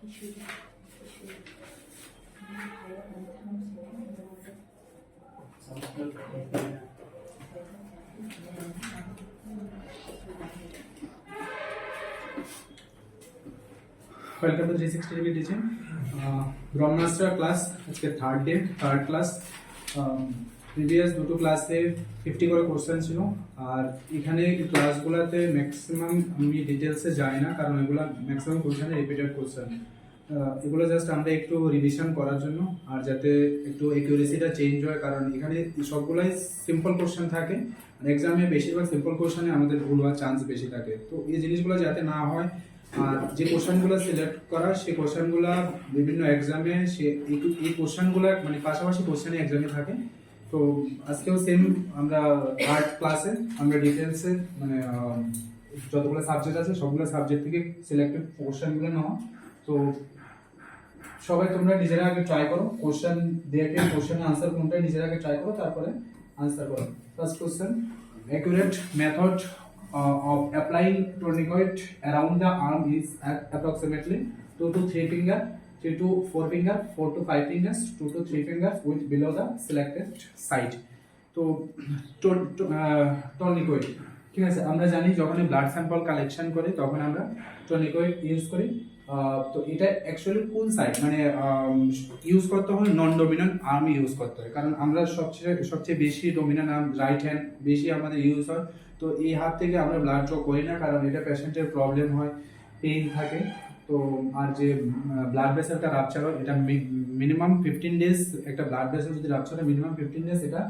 Welcome to 360 degree teaching. Brahmastra class আজকে third class. Previous দুটো ক্লাসে 50 করে কোশ্চেন ছিল, আর এখানে ক্লাসগুলোতে ম্যাক্সিমাম আমি ডিটেলসে যাই না, কারণ এগুলো ম্যাক্সিমাম কোশ্চেন রিপিটেড কোশ্চেন। এগুলো জাস্ট আমরা একটু রিভিশন করার জন্য, আর যাতে একটু অ্যাকুরেসিটা চেঞ্জ হয়, কারণ এখানে সবগুলাই সিম্পল কোশ্চেন থাকে, আর এক্সামে বেশিরভাগ সিম্পল কোশ্চেনে আমাদের ভুল হওয়ার চান্স বেশি থাকে। তো এই জিনিসগুলো যাতে না হয়, আর যে কোশ্চেনগুলো সিলেক্ট করা সেই কোশ্চেনগুলো বিভিন্ন এক্সামে এই কোশ্চেনগুলো মানে পাশাপাশি কোশ্চেনে এক্সামে থাকে। তো আজকেও সেম আমরা থার্ড ক্লাসে আমরা ডিটেলসে মানে যতগুলো সাবজেক্ট আছে সবগুলো সাবজেক্ট থেকে সিলেক্টেড কোশ্চেনগুলো নেওয়া। তো সবাই তোমরা নিজেরা আগে ট্রাই করো, কোশ্চেন দেখে কোশ্চেনের আনসার কোনটা নিজেরা আগে ট্রাই করো, তারপরে আনসার করো। First question, accurate method of applying tourniquet around the arm is approximately 2 to 3 finger, 3 to 4 finger, 4 to 5 fingers, 2 to 3 fingers with below the selected site. তো tourniquet, ঠিক আছে, আমরা জানি যখন ব্লাড স্যাম্পল কালেকশন করি তখন আমরা tourniquet ইউজ করি। তো এটা অ্যাকচুয়ালি কোন সাইড মানে ইউজ করতে হয়, নন ডমিনেন্ট আর্ম ইউজ করতে হয়, কারণ আমরা সবচেয়ে বেশি ডমিনেন্ট আর্ম রাইট হ্যান্ড বেশি আমাদের ইউজ হয়। তো এই হাত থেকে আমরা ব্লাড ড্র করি না, কারণ এটা পেশেন্টের প্রবলেম হয়, পেইন থাকে। তো আর যে ব্লাড ভেসেলটা রাপচার হয়, এটা মিনিমাম 15 ডেজ, একটা ব্লাড ভেসেল যদি রাপচার হয় মিনিমাম 15 ডেজ এটা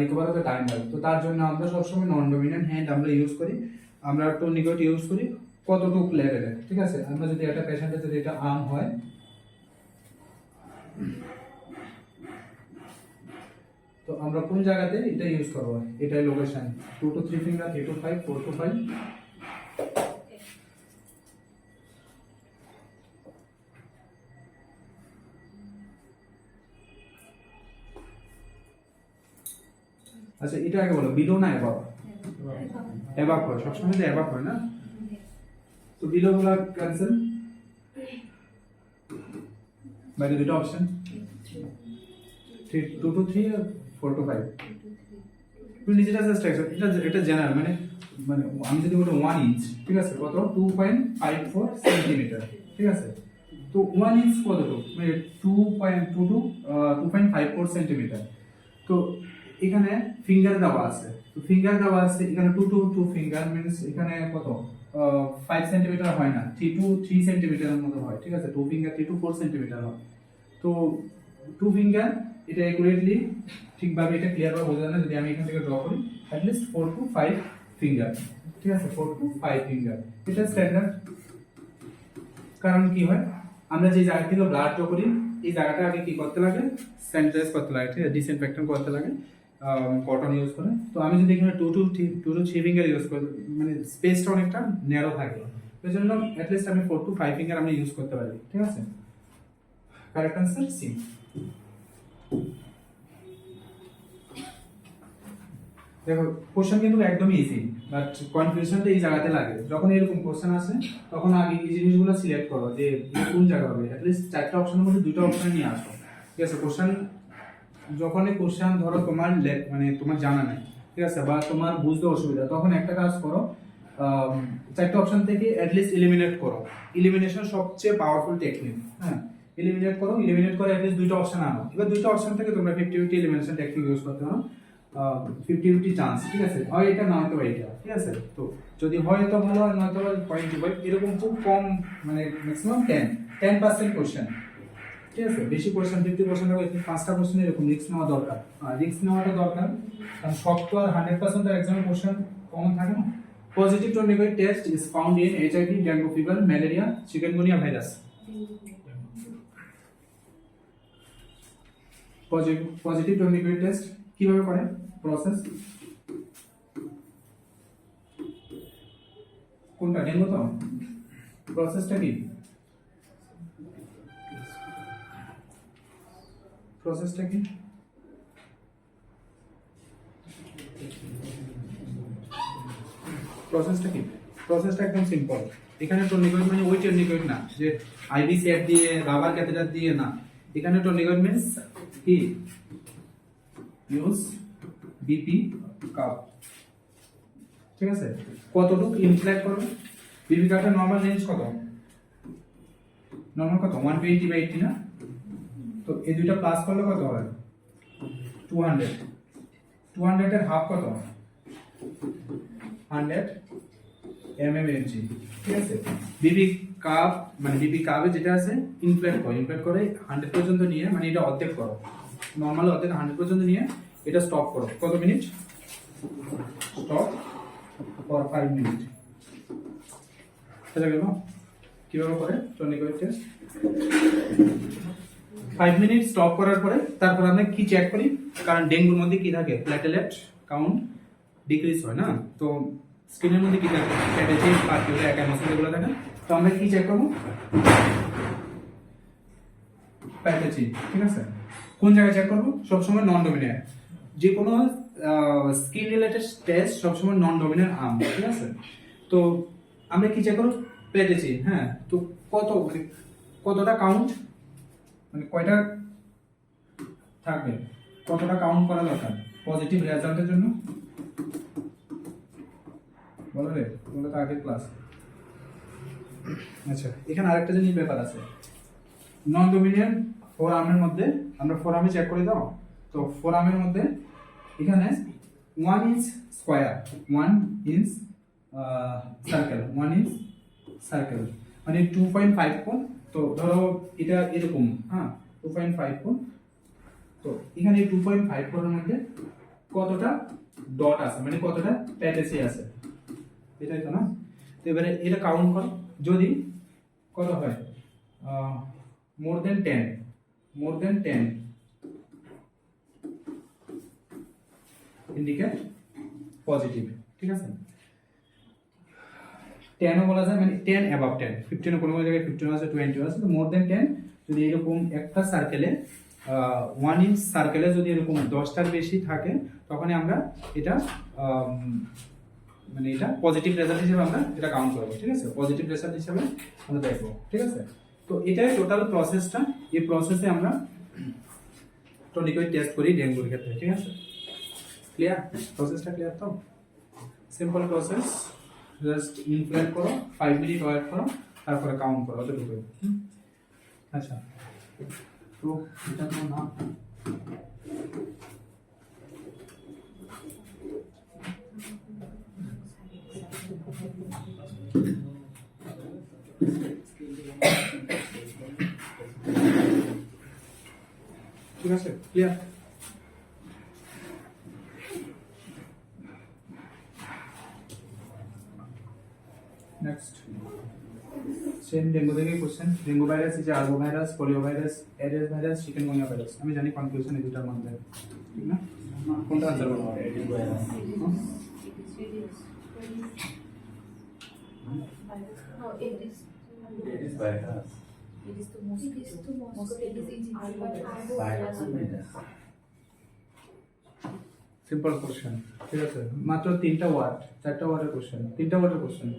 রিকভার হতে টাইম লাগে। তো তার জন্য আমরা সবসময় নন ডমিনেন্ট হ্যান্ড আমরা ইউজ করি, আমরা টুর্নিকেট ইউজ করি কতটুকু লেভেলে, ঠিক আছে। আমরা যদি একটা পেশেন্টের যদি এটা আর্ম হয়, তো আমরা কোন জায়গাতে এটা ইউজ করব, এটাই location 2 to 3 finger, 3 to 5, 4 to 5। আচ্ছা, এটা আগে বলো, বিলো না অ্যাবাভ? অ্যাবাভ হয়, সবসময় তো অ্যাবাভ হয় না। তো বিলো গুলো ক্যান্সেল, বাইরে দুটো অপশন 2 to 3 আর 4 to 5। তুমি নিজেটা জাস্ট এটা জেনারেল মানে মানে আমি যদি বলি 1 ইঞ্চ, ঠিক আছে, কত 2.54 সেন্টিমিটার, ঠিক আছে। তো 1 ইঞ্চ কতটুকু মানে 2.2 to 2.54 সেন্টিমিটার। তো এখানে ফিঙ্গার দেওয়া আছে, তো ফিঙ্গার দেওয়া আছে এখানে 2 to 2 ফিঙ্গার মিন্স এখানে কত 5 সেন্টিমিটার হয় না, 3 to 3 সেন্টিমিটারের মতো হয়, ঠিক আছে। 2 ফিঙ্গার 3 to 4 সেন্টিমিটার হয়। তো 2 ফিঙ্গার এটা একুরেটলি ঠিকভাবে এটা ক্লিয়ার ভাবে বোঝা যায় না যদি আমি এখান থেকে ড্র করি, অ্যাট লিস্ট 4 to 5 ফিঙ্গার, ঠিক আছে, 4 to 5 ফিঙ্গার এটা স্ট্যান্ডার্ড। কারণ কি হয়, আমরা যে জায়গা থেকে ব্লাড ড্র করি এই জায়গাটা আগে কি করতে লাগে, স্যানিটাইজ করতে লাগে, ঠিক আছে, ডিসইনফেক্টন করতে লাগে কটন ইউজ করে। তো আমি যদি এখানে 2 to 3 ফিঙ্গার ইউজ করি মানে স্পেসটা অনেকটা ন্যারো থাকে, এই জন্য অ্যাট লিস্ট আমি 4 to 5 ফিঙ্গার আমি ইউজ করতে পারি, ঠিক আছে। Correct answer C. দেখো কোশ্চেন কিন্তু একদমই ইজি, বাট কনফিউশনটা এই জায়গাতে লাগে। যখন এরকম কোশ্চেন আসে তখন আগে এই জিনিসগুলো সিলেক্ট করো যে কোন জায়গা হবে, অ্যাট লিস্ট 4টা অপশনের মধ্যে 2টা অপশন নিয়ে আসো, ঠিক আছে। যখনই কোশ্চেন ধরো তোমার মানে তোমার জানা নাই, ঠিক আছে, বা তোমার বুঝতে অসুবিধা, তখন একটা কাজ করো, 4টা অপশন থেকে অ্যাট লিস্ট এলিমিনেট করো। এলিমিনেশন সবচেয়ে পাওয়ারফুল টেকনিক, হ্যাঁ। এলিমিনেট করে অ্যাট লিস্ট 2টা অপশন আনো। এবার 2টা অপশন থেকে তোমরা 50-50 এলিমিনেশন টেকনিক ইউজ করতে পারো, 50-50 চান্স, ঠিক আছে, হয় এটা না হয়তো এটা, ঠিক আছে। তো যদি হয় তো ভালো, আর নয়তো 0.25 এরকম খুব কম মানে ম্যাক্সিমাম 10% কোশ্চেন, ঠিক আছে। বেশি কোশ্চেন 50% হবে, 5টা কোশ্চেন এরকম রিস্ক নেওয়া দরকার, আর রিস্ক নেওয়াটা দরকার, কারণ সব তো আর 100% এক্সামে কোশ্চেন কমন থাকে না। Positive tourniquet test is found in HIV, dengue fever, malaria, chikungunya virus. Positive tourniquet test কিভাবে করে, প্রসেস কোনটা, ডেঙ্গু তো প্রসেসটা কি, প্রসেসটা একদম সিম্পল। এখানে টর্নিকয়েড মানে ওই টর্নিকয়েড না যে আইভি সেট দিয়ে রাবার ক্যাথেটার দিয়ে না, এখানে টর্নিকয়েড মিন্স কি ইউজ বিপি কাপ, ঠিক আছে। কতটুকু ইনফ্লেক্ট করবে, বিপি কাপের নরমাল রেঞ্জ কত, নরমাল কত 120/80 না, তো এই দুইটা প্লাস করলে কত হয় 200, 200 এর হাফ কত 100 mmHg, ঠিক আছে। বিপি কাপ মানে বিপি কাপে যেটা আছে ইনফ্লেক্ট করে 100 পর্যন্ত নিয়ে, মানে এটা অর্ধেক করো, নরমাল অর্ধেক 100 পর্যন্ত নিয়ে এটা স্টপ করো, কত মিনিট, স্টপ ফর 5 মিনিট, বুঝা গেল কিভাবে করে টর্নিকয়েড টেস্ট। 5 মিনিট স্টপ করার পরে তারপর আমরা কি চেক করি, কারণ ডেঙ্গুর মধ্যে কি থাকে প্লেটলেট কাউন্ট ডিক্রিজ হয় না, তো স্কিনের মধ্যে কি থাকে প্যাটেচিস পার্টিকুলার অ্যাকামোসিস এগুলো থাকে, তো আমরা কি চেক করব প্যাটেচি, ঠিক আছে। কোন জায়গায় চেক করব, সব সময় নন ডমিনেন্ট, যে কোনো স্কিন রিলেটেড টেস্ট সব সময় নন ডমিনেন্ট আর্ম, ঠিক আছে। তো আমরা কি চেক করব প্যাটেচি, হ্যাঁ, তো কত মানে কতটা কাউন্ট, মানে কয়টা থাকবে, কতটা কাউন্ট করা দরকার পজিটিভ রেজাল্টের জন্য, বলো রে, বলো তো আগের ক্লাস। আচ্ছা, এখানে আরেকটা জিনিস ব্যাপার আছে, নন ডমিনেন্ট ফোর আর্মের মধ্যে আমরা ফোর আর্মে চেক করে দাও, তো ফোর আর্মের মধ্যে এখানে 1 inch square 1 inch circle 1 inch circle মানে 2.5 কোণ, তো ধরো এটা এরকম, হ্যাঁ 2.5 কোণ, তো এখানে 2.5 কোণের মধ্যে কতটা ডট আছে মানে কতটা প্যাটেসি আছে, এটাই তো না। তো এবারে এটা কাউন্ট করো, যদি কত হয় মোর দেন 10 ইন্ডিকেট পজিটিভ, ঠিক আছে। 10 ও বলা যায়, মানে 10 অ্যাবাভ 10, 15 কোনো জায়গায় 15 আছে 20 আছে, তো মোর দেন 10 যদি এরকম একটা সার্কেলে 1 ইঞ্চ সার্কেলে যদি এরকম 10টার বেশি থাকে, তখনই আমরা এটা মানে এটা পজিটিভ রেজাল্ট হিসেবে আমরা এটা কাউন্ট করব, ঠিক আছে, পজিটিভ রেজাল্ট হিসেবে আমরা দেখব, ঠিক আছে। তো এটাই টোটাল প্রসেসটা, এই প্রসেসে আমরা টর্নিকয়েড টেস্ট করি ডেঙ্গুর ক্ষেত্রে, ঠিক আছে। ক্লিয়ার, প্রসেসটা ক্লিয়ার তো, সিম্পল প্রসেস, জাস্ট ইনফ্লেক্ট করো 5 মিনিট ওয়েট করো, তারপরে কাউন্ট করো অতটুকু। আচ্ছা, তো এটা তো না ঠিক আছে, ক্লিয়ার। নেক্সট সেম ডেঙ্গু থেকে question, dengue virus is arbo virus, polio virus, Aedes virus, chikungunya virus. আমি জানি কনফিউশন এই দুটার মধ্যে, ঠিক না, কোনটা আনসার বলবো, Aedes virus. Aedes virus. It is the most simple question, ঠিক আছে, মাত্র 3টা ওয়ার্ড 4টা ওয়ার্ডের কোশ্চেন, 3টা ওয়ার্ডের কোশ্চেন।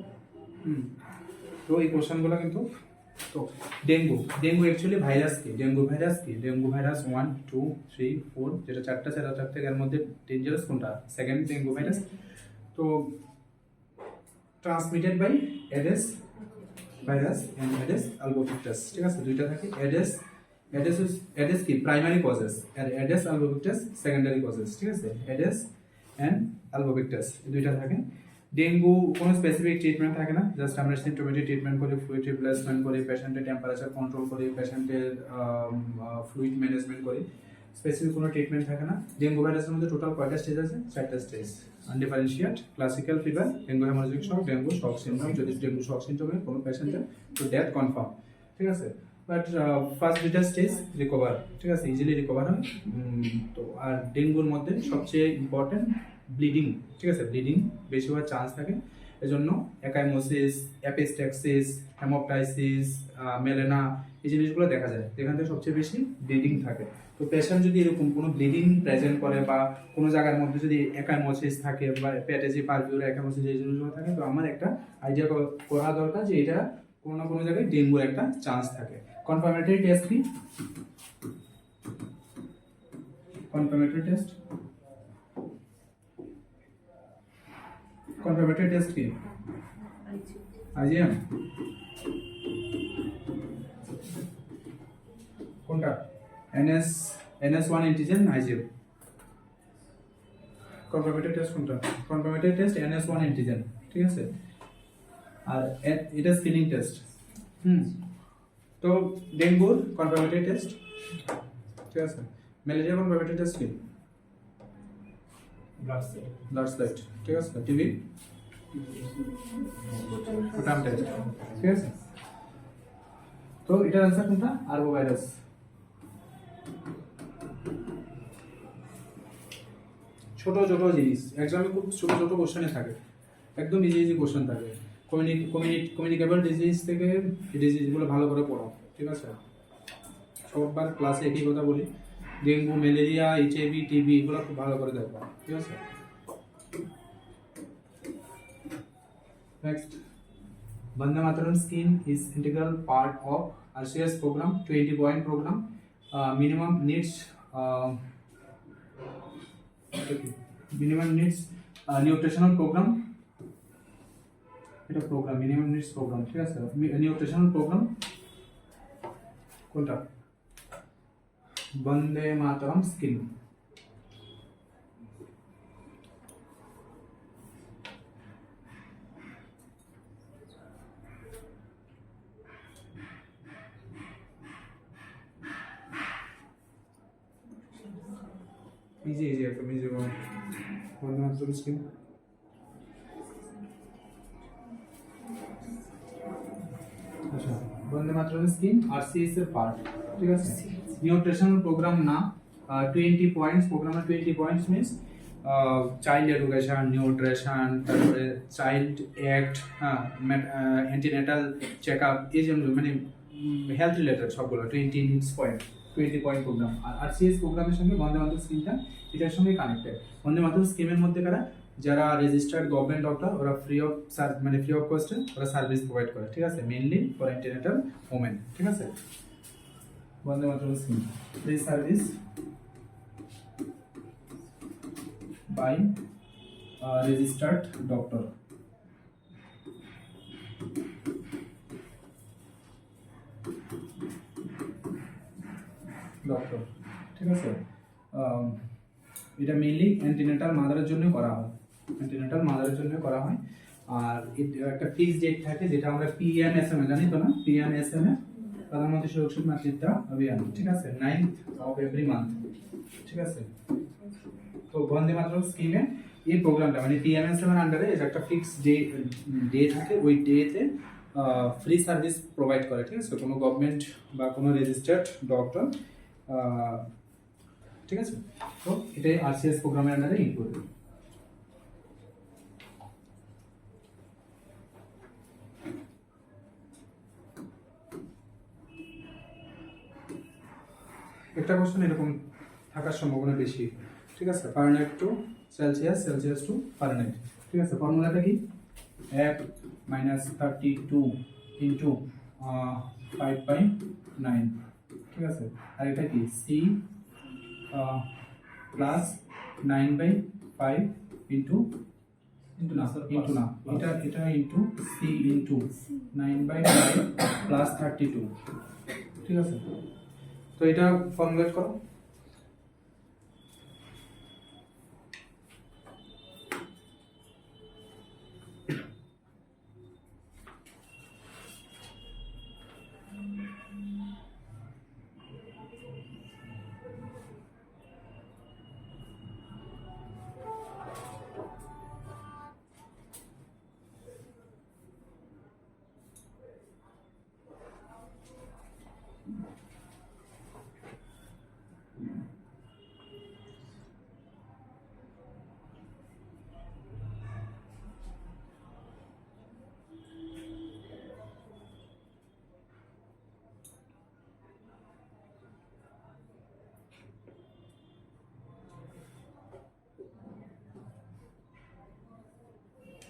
তো এই কোশ্চেনগুলো কিন্তু, তো ডেঙ্গু অ্যাকচুয়ালি ভাইরাস কি, ডেঙ্গু ভাইরাস 1 2 3 4 যেটা 4টা থেকে এর মধ্যে ডেঞ্জারাস কোনটা, সেকেন্ড ডেঙ্গু ভাইরাস। তো ট্রান্সমিটেড বাই এডেস ভাইরাস এন্ড এডেস আলবোভিক্টাস, ঠিক আছে, দুইটা থাকে। এডেস কি প্রাইমারি কজেস আর এডেস আলবোভিক্টাস সেকেন্ডারি কজেস, ঠিক আছে, এডেস এন্ড আলবোভিক্টাস দুইটা থাকে। ডেঙ্গু কোনো স্পেসিফিক ট্রিটমেন্ট থাকে না, জাস্ট আমরা সিম্পটোমেটিক ট্রিটমেন্ট করি, ফ্লুইড রিপ্লেসমেন্ট করি, পেশেন্টের টেম্পারেচার কন্ট্রোল করি, পেশেন্টের ফ্লুইড ম্যানেজমেন্ট করি, স্পেসিফিক কোনো ট্রিটমেন্ট থাকে না। ডেঙ্গু ভাইরাসের মধ্যে টোটাল কয়টা স্টেজ আছে, 4টা stage, undifferentiated, classical fever, dengue haemorrhagic shock, dengue shock syndrome, যদি ডেঙ্গু শক সিনড্রোমে কোনো পেশেন্টের তো ডেথ কনফার্ম, ঠিক আছে। বাট ফার্স্ট দুইটা স্টেজ রিকভার, ঠিক আছে, ইজিলি রিকভার হয়। তো আর ডেঙ্গুর মধ্যে সবচেয়ে ইম্পর্টেন্ট ব্লিডিং, ঠিক আছে, ব্লিডিং বেশি হওয়ার চান্স থাকে, এজন্য একাইমোসিস, অ্যাপিস্ট্যাক্সিস, হেমোপ্টাইসিস, মেলেনা এই জিনিসগুলো দেখা যায়, এখান থেকে সবচেয়ে বেশি ব্লিডিং থাকে। তো পেশেন্ট যদি এরকম কোনো ব্লিডিং প্রেজেন্ট করে বা কোনো জায়গার মধ্যে যদি একাইমোসিস থাকে বা পেটে যে পারভিউরা একাইমোসিস এই জিনিসগুলো থাকে, তো আমার একটা আইডিয়া করা দরকার যে এটা কোনো না কোনো জায়গায় ডেঙ্গুর একটা চান্স থাকে। কনফার্মেটরি টেস্ট কি? কনফার্মেটরি টেস্ট কনফার্মেটরি টেস্ট কি? আইজিএম কোনটা? NS1 antigen IgM. Confirmatory test কোনটা? কনফার্মেটরি টেস্ট NS1 অ্যান্টিজেন, ঠিক আছে। আর এটা স্ক্রিনিং টেস্ট। তো ডেঙ্গুর কনফার্মেটরি টেস্ট, ঠিক আছে। ম্যালেরিয়া কনফার্মেটরি টেস্ট কি? ব্লাড স্লাইড, ঠিক আছে। টিবি ফুটাম টেস্ট, ঠিক আছে। তো এটার আনসার কোনটা? আরবো ভাইরাস। ছোট ছোট জিনিস এক্সামে খুব ছোট ছোট কোশ্চেনে থাকে, একদম ইজি ইজি কোশ্চেন থাকে। কমিউনিকেবল ডিজিজ থেকে ডিজিজগুলো ভালো করে পড়ো, ঠিক আছে। সববার ক্লাসে একই কথা বলি, ডেঙ্গু, ম্যালেরিয়া, HIV, টিবি এগুলো খুব ভালো করে দেখো, ঠিক আছে। Next, Vande Mataram scheme is integral part of RCS program, 20-point program. Minimum needs nutritional program. এটা প্রোগ্রাম মিনিমাম নিডস প্রোগ্রাম, ঠিক আছে। নিউট্রিশনাল প্রোগ্রাম কোনটা? বন্দে মাতরম স্কিম। ইজি ইজি একদম ইজি বন্দে মাতরম স্কিম। আচ্ছা, বন্দে মাতরম স্কিম RCS এর পার্ট, ঠিক আছে। নিউট্রিশনাল প্রোগ্রাম না, 20 পয়েন্টস প্রোগ্রামে 20 points means child education, nutrition, তারপরে চাইল্ড অ্যাক্ট, হ্যাঁ, অ্যান্টিনেটাল চেক আপ, এই জন্য মানে হেলথ রিলেটেড সবগুলো 20 পয়েন্ট প্রোগ্রাম। আর RCS প্রোগ্রামের সঙ্গে বন্দে মাতরম স্কিমটা এটার সঙ্গে কানেক্টেড। বন্দে মাতরম স্কিমের মধ্যে কারা যারা রেজিস্টার্ড গভর্নমেন্ট ডক্টর, ওরা ফ্রি অফ কস্টে ওরা সার্ভিস প্রোভাইড করে, ঠিক আছে। মেইনলি ফর অ্যান্টিনেটাল ওমেন, ঠিক আছে। Bande Mataram scheme free service by registered doctor, ঠিক আছে। এটা মেইনলি অ্যান্টিনেটাল মাদারের জন্য করা হয়, আর একটা ফিক্স ডেট থাকে যেটা আমরা PMSM জানি তো না, PMSM প্রধানমন্ত্রী সুরক্ষিত মাতৃত্ব অভিযান, ঠিক আছে, 9th of every month, ঠিক আছে। তো বন্দে মাতরম স্কিমে এই প্রোগ্রামটা মানে PMSM এর আন্ডারে একটা ফিক্স ডে থাকে, ওই ডেতে ফ্রি সার্ভিস প্রোভাইড করে, ঠিক আছে, কোনো গভর্নমেন্ট বা কোনো রেজিস্টার্ড ডক্টর, ঠিক আছে। তো এটাই RCS প্রোগ্রামের আন্ডারে ইনক্লুড। একটা কোশ্চেন এরকম থাকার সম্ভাবনা বেশি, ঠিক আছে। Fahrenheit to Celsius, Celsius to Fahrenheit, ঠিক আছে। ফর্মুলাটা কি? 1 - 32 ইন্টু 5/9, ঠিক আছে। আর এটা কি? C প্লাস 9/5 ইন্টু না এটা ইন্টু C ইন্টু 9/5 প্লাস 32, ঠিক আছে। তো এটা ফর্মুলেট করো।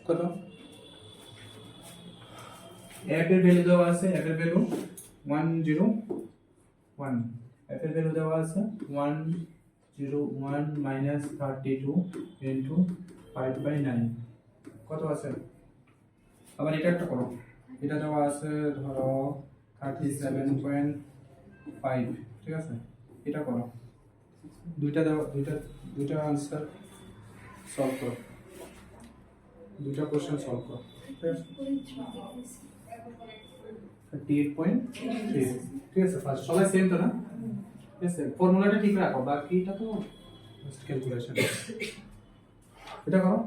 কত f এর ভ্যালু দেওয়া আছে f এর ভ্যালু 101 f এর ভ্যালু দেওয়া আছে 101 minus 32 into 5/9 কত আছে আবার এটা একটা করো এটা দেওয়া আছে ধরো 37.5 ঠিক আছে এটা করো দুইটা আনসার সলভ করো দুইটা কোশ্চেন সলভ করো ঠিক আছে 38.3 ঠিক আছে ফার্স্ট সবাই সেম তো না ঠিক আছে ফর্মুলাটা ঠিক রাখো বাকিটা তো জাস্ট ক্যালকুলেশন এটা করো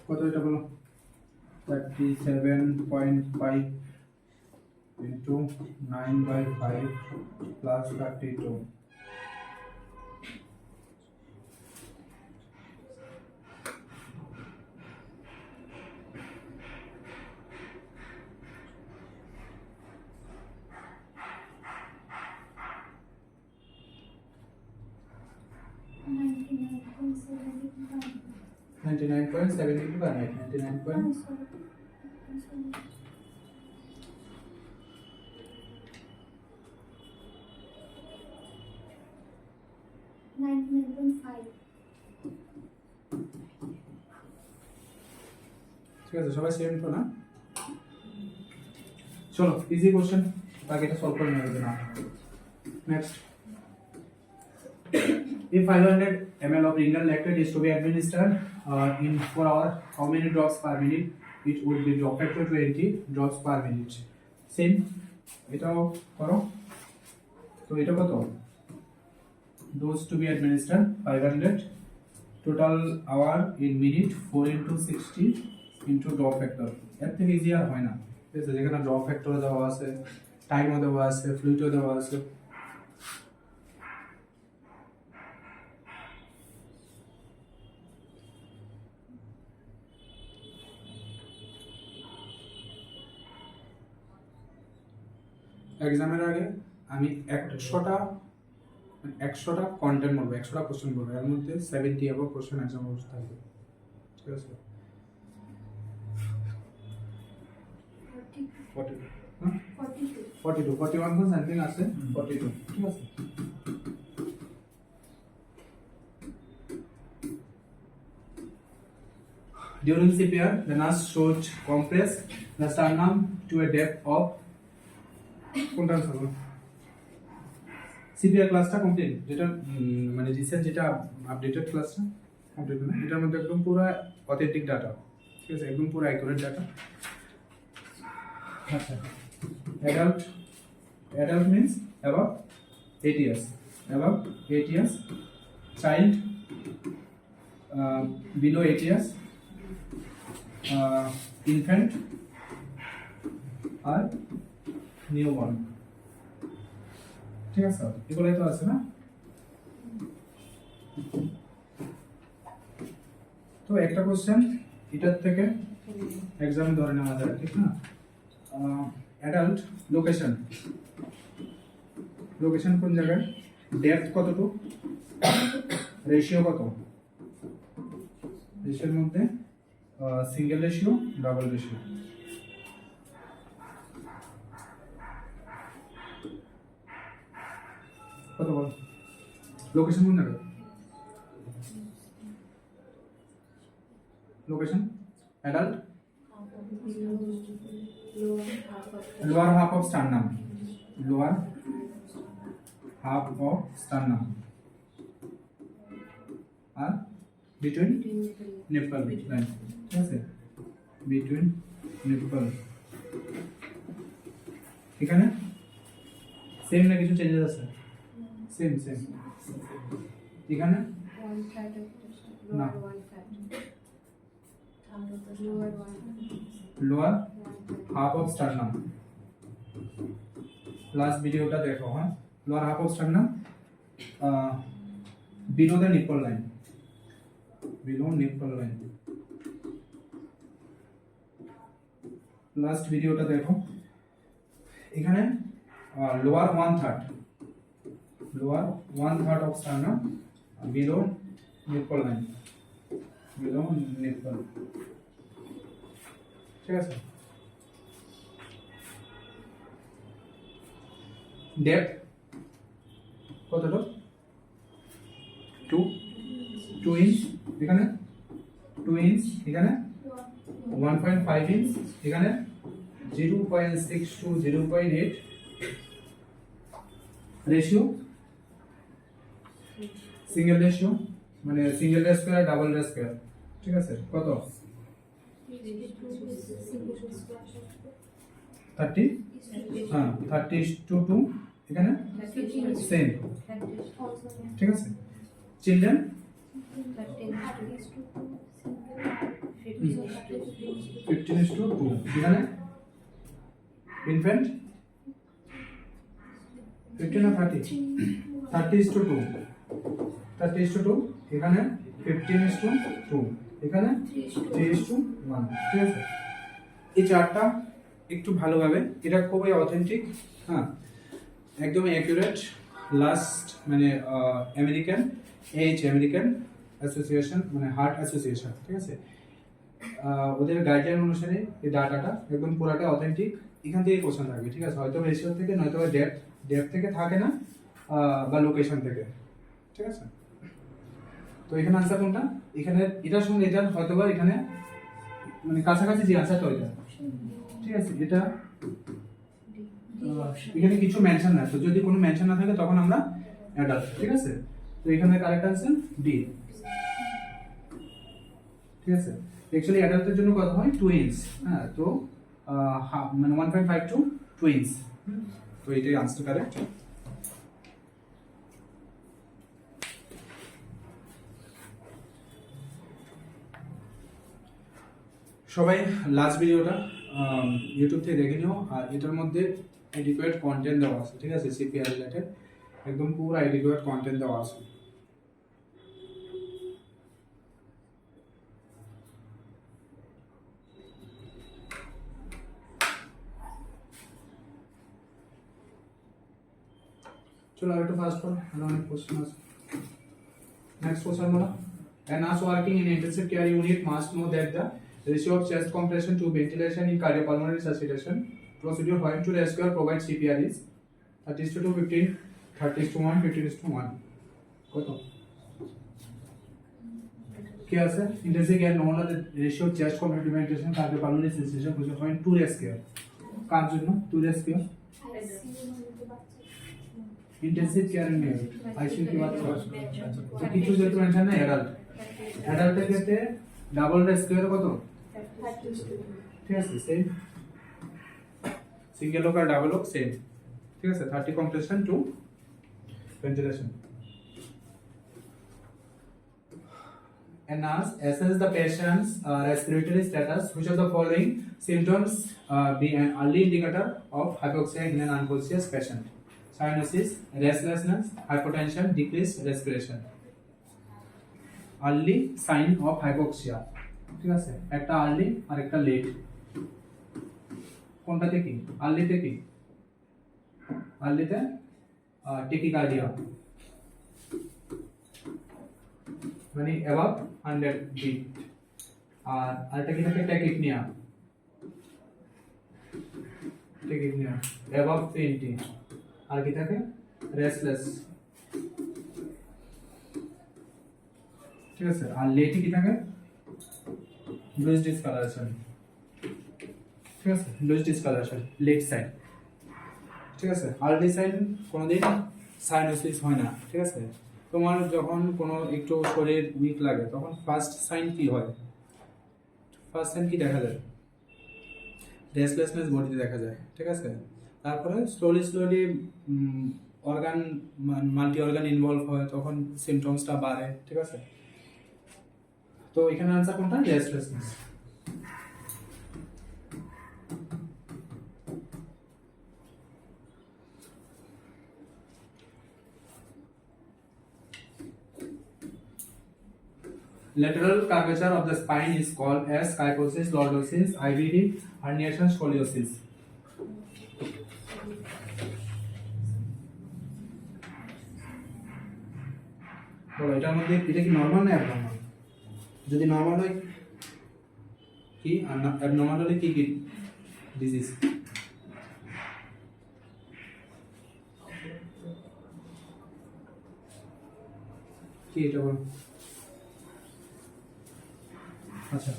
কত এটা বলো 37.5 into 9/5 plus 32 99.75 99. ঠিক আছে সবাই সেম তো না চলো ইজি কোশ্চেন বাকিটা সলভ করে নেবে না next if 500 ml of renal lactate is to be administered in 4 hours how many drops per minute it would be drop factor 20 drops per minute same এটাও করো তো এটা কত dose to be administered 500 total hour in minute 4 into 60 into drop factor এর থেকে easy আর হয় না ঠিক আছে যেখানে ড্রপ ফ্যাক্টর দেওয়া আছে টাইমও দেওয়া আছে ফ্লুইডও দেওয়া আছে এক্সামের আগে আমি 100টা কন্টেন্ট বলবো 100টা কোশ্চেন বলবো এর মধ্যে 70 অ্যাবভ কোশ্চেন এক্সাম অবস্থা থাকবে ঠিক আছে 42 41 তো সামথিং আছে 42 ঠিক আছে During CPR, the nurse should compress the sternum to a depth of কোনটা হবে সিপিআর ক্লাসটা কমপ্লিট যেটা মানে রিসেন্ট যেটা আপডেটেড ক্লাসটা কমপ্লিট না এটার মধ্যে একদম পুরো অথেন্টিক ডাটা ঠিক আছে একদম পুরো অ্যাকুরেট ডাটা আচ্ছা adult means above 8 years above 8 years child below 8 years infant আর নিউবর্ন ঠিক আছে এগুলাই তো আছে না তো একটা কোশ্চেন এটার থেকে এক্সাম ধরে নেওয়া যায় ঠিক না অ্যাডাল্ট লোকেশন কোন জায়গায় ডেপথ কতটুকু রেশিও কত রেশিওর মধ্যে সিঙ্গেল রেশিও ডাবল রেশিও কত বল লোকেশন কোন জায়গায় location adult lower half of sternum lower half of sternum আর between nipple line ঠিক আছে between nipple এখানে সেম না কিছু চেঞ্জেস আছে সেম এখানে One third of the No. lower one third. Third of the lower one. lower One third. half of sternum last ভিডিওটা দেখো হ্যাঁ lower half of sternum below the nipple line last ভিডিওটা দেখো এখানে lower one third of sternum below nipple line ঠিক আছে depth কতটা 2 inch এখানে 2 ইঞ্চ এখানে 1.5 ইঞ্চ এখানে 0.6 to 0.8 রেশিও সিঙ্গেল রেশিও মানে single race square double race square ঠিক আছে কত 30 হ্যাঁ 30:2 এখানে সেম ঠিক আছে চিলড্রেন 15:2 এখানে ইনফ্যান্ট 15 না 30:2 এখানে 15:2 এখানে 3:1 ঠিক আছে এই চারটা একটু ভালোভাবে এটা খুবই অথেন্টিক হ্যাঁ একদম অ্যাকুরেট লাস্ট মানে আমেরিকান অ্যাসোসিয়েশন মানে হার্ট অ্যাসোসিয়েশন ঠিক আছে ওদের গাইডলাইন অনুসারে এই ডাটাটা একদম পুরাটা অথেন্টিক এখান থেকে কোশ্চেন থাকবে ঠিক আছে হয়তো রেশিও থেকে নয়তো ডেপথ থেকে থাকে না বা লোকেশন থেকে ঠিক আছে তো এখানে আনসার কোনটা এখানে এটার সঙ্গে এটা হয়তো বা এখানে মানে কাছাকাছি যে আনসারটা ওইটা ঠিক আছে এটা এখানে কিছু মেনশন না তো যদি কোনো মেনশন না থাকে তখন আমরা অ্যাডাল্ট ঠিক আছে তো এখানে কারেক্ট আনসার ডি ঠিক আছে অ্যাকচুয়ালি অ্যাডাল্টের জন্য কত হয় 2 ইঞ্চ হ্যাঁ তো মানে 1.5 to 2 ইঞ্চ তো এটাই আনসার কারেক্ট সবাই লাস্ট ভিডিওটা ইউটিউব থেকে দেখে নিও আর এটার মধ্যে এডিকুয়েট কন্টেন্ট দেওয়া আছে ঠিক আছে সিপিআর রিলেটেড একদম পুরো এডিকুয়েট কন্টেন্ট দেওয়া আছে চলো আরেকটু ফাস্ট করো অনেক কোশ্চেন আছে নেক্সট কোশ্চেন বলো a nurse working in intensive care unit must know that the ratio of chest compression to ventilation in cardiopulmonary resuscitation procedure when to rescue or provide CPR is 30:15 30:1 15:1 কত কি আছে intensive care known as the ratio of chest compression to ventilation cardiopulmonary resuscitation procedure when to rescue কার জন্য to rescue intensive care in ICU की बात कर तो কিছু যেহেতু মেনশন না অ্যাডাল্টের ক্ষেত্রে ডাবল রেস্কিউর কত ঠিক আছে সেম সিঙ্গেল হোক আর ডাবল হোক সেম ঠিক আছে 30 compression to ventilation a nurse assess the patient's respiratory status which of the following symptoms be an early indicator of hypoxia in an unconscious patient cyanosis restlessness hypotension decreased respiration early sign of hypoxia ঠিক আছে একটা early আর একটা late কোনটাতে কি early তে কি early তে tachycardia মানে above 100 beat আর আরেকটা কি থাকে tachypnea above 20 আর কি থাকে রেস্টলেস ঠিক আছে আর লেটে কি থাকে লুজ ডিসকালারেশন ঠিক আছে লুজ ডিসকালারেশন লেট সাইড ঠিক আছে আর্লি সাইড কোনদিন সাইনোসিস হয় না, ঠিক আছে? তোমার যখন কোনো একটু শরীর উইক লাগে তখন ফার্স্ট সাইন কি হয়? ফার্স্ট সাইন কি দেখা যায়? রেস্টলেসনেস বডিতে দেখা যায়, ঠিক আছে? তারপরে slowly slowly organ multi organ involve হয়, তখন সিমটমসটা বাড়ে, ঠিক আছে? তো এখানে আনসার কোনটা? Restlessness. Lateral curvature of the spine is called as kyphosis, lordosis, IBD, herniation, scoliosis. বলো এটার মধ্যে এটা কি নরমাল না অ্যাবনর্মাল? যদি নরমাল হয় কি, আর অ্যাবনর্মাল হলে কি কি ডিজিজ? কি এটা বলো? আচ্ছা,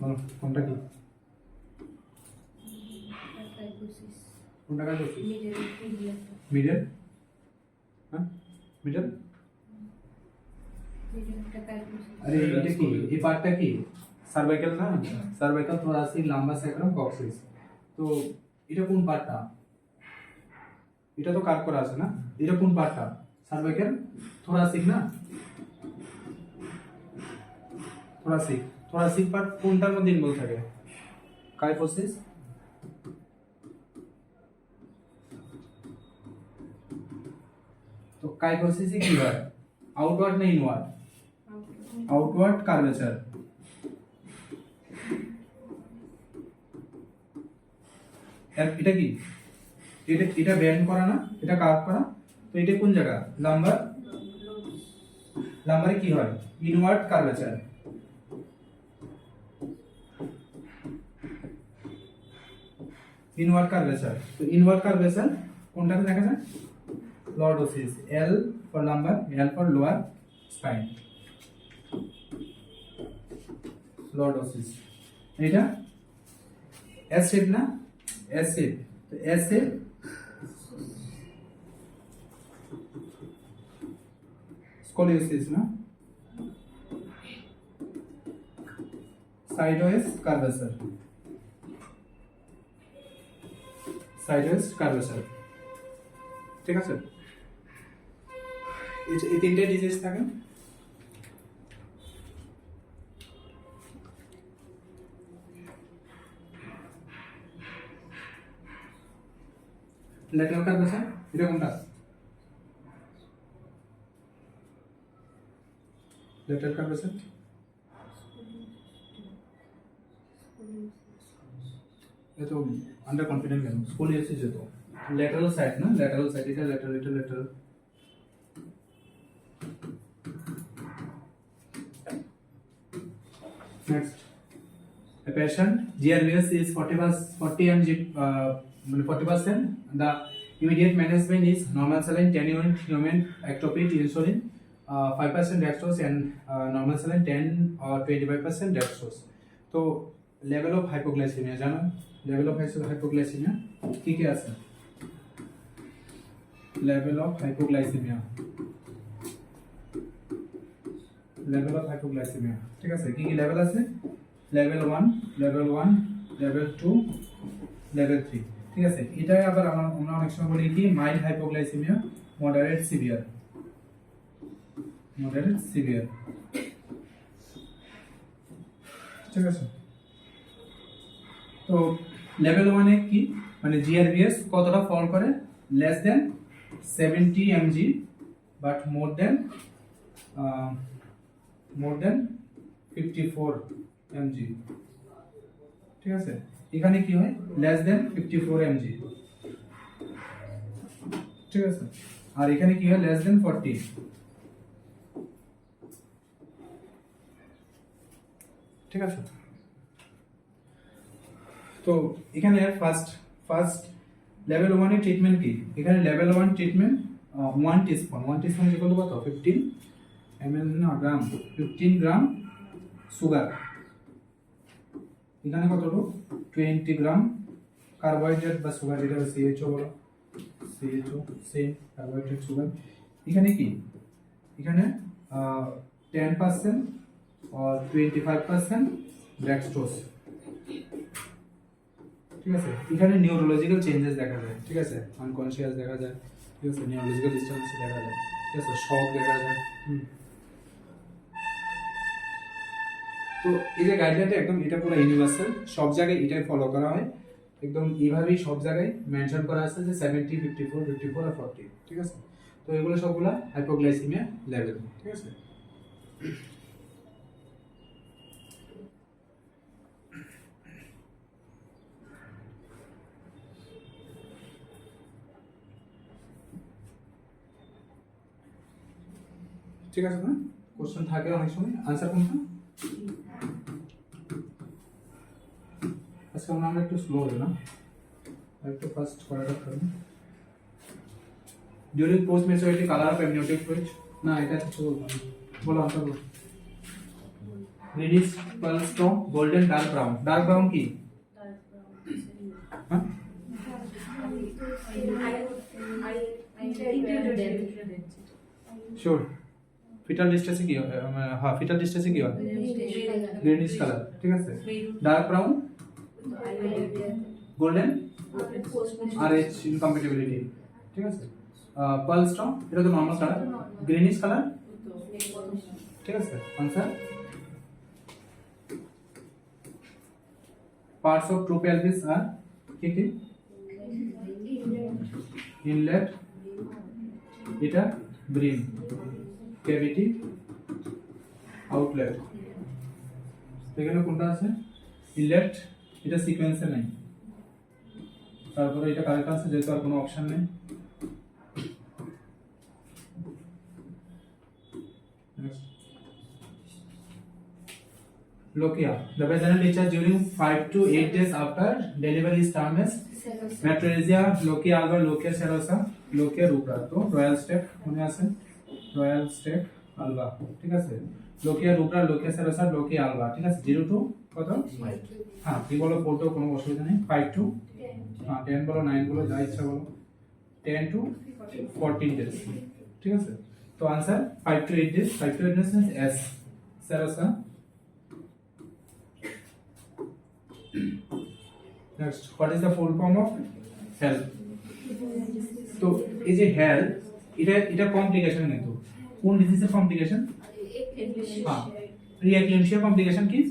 বলো কোনটা কি? Kyphosis. কোনটা কাজ করছিস? Middle. মিডল? হ্যাঁ, মিডল? Middle একটা kyphosis. আরে এটা কি, এই পার্টটা কি সার্ভাইকাল না? Cervical, thoracic, lumber, sacrum, coccyx. তো এটা কোন পার্টটা? এটা তো কাট করা আছে না? এটা কোন পার্টটা? সার্ভাইকাল, থোরাসিক না? থোরাসিক। থোরাসিক পার্ট কোনটার মধ্যে ইনভলভ থাকে? কাইফোসিস। তো কাইফোসিসে কি হয়? আউটওয়ার্ড না ইনওয়ার্ড? Outward curvature. এটা কি? এটা ব্যান্ড করা না, এটা কার্ভ করা। তো এটা কোন জায়গা? লাম্বার। লাম্বারে কি হয়? Inward curvature. Inward curvature. তো ইনওয়ার্ড কার্ভেচার কোনটাতে দেখা যায়? Lordosis. L for lumber, L for lower spine. Lordosis. এটা এস শেপ না? S shape. তো এস শেপ স্কলিওসিস না? Sideways curvature. সাইডওয়েজ কার্ভেচার, ঠিক আছে? এই তিনটে ডিজিজ থাকে। ল্যাটারাল কার্ভেচার এটা কোনটা? ল্যাটারাল কার্ভেচার এ তো আন্ডার কনফিডেন্ট কেন? স্কলিওসিস এ তো ল্যাটারাল সাইড না? ল্যাটারাল সাইড, এটা ল্যাটারাল, এটা lateral. Next, a patient GRBS is 40 mg, 40%. The immediate management is normal saline 10 unit, human ectopy insulin, 5% dextrose, and normal saline 10 or 25% dextrose. তো level of hypoglycemia জানো? level of hypoglycemia কি কি আছে? level of hypoglycemia, level of hypoglycemia, ঠিক আছে? কি কি level আছে? লেভেল 1, লেভেল 2, লেভেল 3, ঠিক আছে? এটাই আবার আমরা অনেক সময় বলি কি mild hypoglycaemia, moderate severe, moderate severe, ঠিক আছে? তো লেভেল 1 এ কি মানে জিআরবিএস কতটা ফল করে? Less than 70 mg but more than 54 mg, ঠিক আছে? এখানে কি হয়? লেস দেন 54 mg, ঠিক আছে? আর এখানে কি হয়? লেস দেন 40, ঠিক আছে? তো এখানে ফার্স্ট লেভেল 1 এর ট্রিটমেন্ট কি? এখানে level 1 treatment 1 teaspoon is equal to কত 15 ml না গ্রাম 15 গ্রাম সুগার এখানে কতটুকু 20 গ্রাম কার্বোহাইড্রেট বা সুগার যেটা CHO বলো CHO সেম কার্বোহাইড্রেট সুগার এখানে কি এখানে 10% और 25% ড্যাক্সট্রোজ ঠিক আছে এখানে নিউরোলজিক্যাল চেঞ্জেস দেখা যায় ঠিক আছে আনকনশিয়াস দেখা যায় ঠিক আছে নিউরোলজিক্যাল ডিস্টারবেন্স দেখা যায় ঠিক আছে শক দেখা যায় তো এই যে গাইডলাইনটা একদম এটা পুরো ইউনিভার্সাল সব জায়গায় এটাই ফলো করা হয় একদম এইভাবেই সব জায়গায় মেনশন করা আছে যে 70 54 54 আর 40 ঠিক আছে তো এগুলো সবগুলা হাইপোগ্লাইসেমিয়া লেভেল ঠিক আছে ঠিক আছে না কোশ্চেন থাকে অনেক সময় आंसर কোনটা আজকে আমরা একটু স্লো হই না একটু ফাস্ট করাটা করব during post maturity colour of amniotic fluid না এটা কিছু বলো आंसर বলো রেডিশ পালস টো গোল্ডেন ডার্ক ব্রাউন কি হ্যাঁ শিওর ফিটাল ডিস্ট্রেসে কি হয় হ্যাঁ ফিটাল ডিস্ট্রেসে কি হয় গ্রেনিশ কালার ঠিক আছে dark brown golden RH incompatibility ঠিক আছে পালস টো এটা তো নরমাল কালার গ্রেনিশ কালার ঠিক আছে answer parts of true pelvis are কি inlet এটা ব্রেন ক্যাভিটি আউটলেট এখানে কোনটা আছে ইনলেট এটা সিকোয়েন্সে নাই তারপরে এটা কারেক্ট আছে যেহেতু আর কোনো অপশন নেই Lochia. The vaginal discharge during 5 to 8 days after delivery is termed as metrorrhagia, lochia alba, lochia serosa, lochia rubra. तो royal step মনে আছে royal step alba ঠিক আছে lochia rubra, lochia serosa, lochia alba ঠিক আছে 0 to কত হ্যাঁ 3 বলো 4 তো কোনো অসুবিধা নেই 5 to হ্যাঁ 10 বলো 9 বলো যা ইচ্ছা বলো 10 to 14 days ঠিক আছে তো answer 5 to 8 days 5 to 8 days means S serosa Next, what is the full form of health? तो ये जो health, इटा complication नहीं तो कौन disease complication? हाँ, pre-eclampsia complication किस?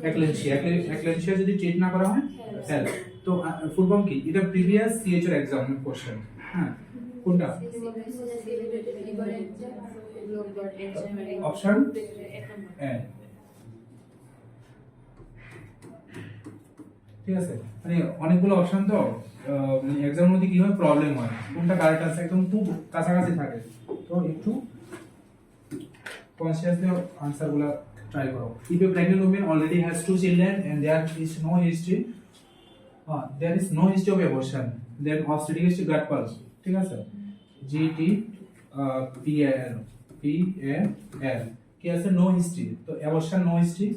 eclampsia यदि treat ना करा है health तो full form की इटा previous CHO exam में question हाँ कौन टा? Option A ঠিক আছে মানে অনেকগুলো অপশন তো মানে এক্সামের মধ্যে কি হয় প্রবলেম হয় কোনটা কারেক্ট আছে একদম খুব কাছাকাছি থাকে তো একটু কনসিয়াসলি আনসারগুলো ট্রাই করো if a pregnant woman already has two children and there is no history of abortion then obstetric history gut pulse ঠিক আছে GTPAL কি আছে নো হিস্ট্রি তো abortion no history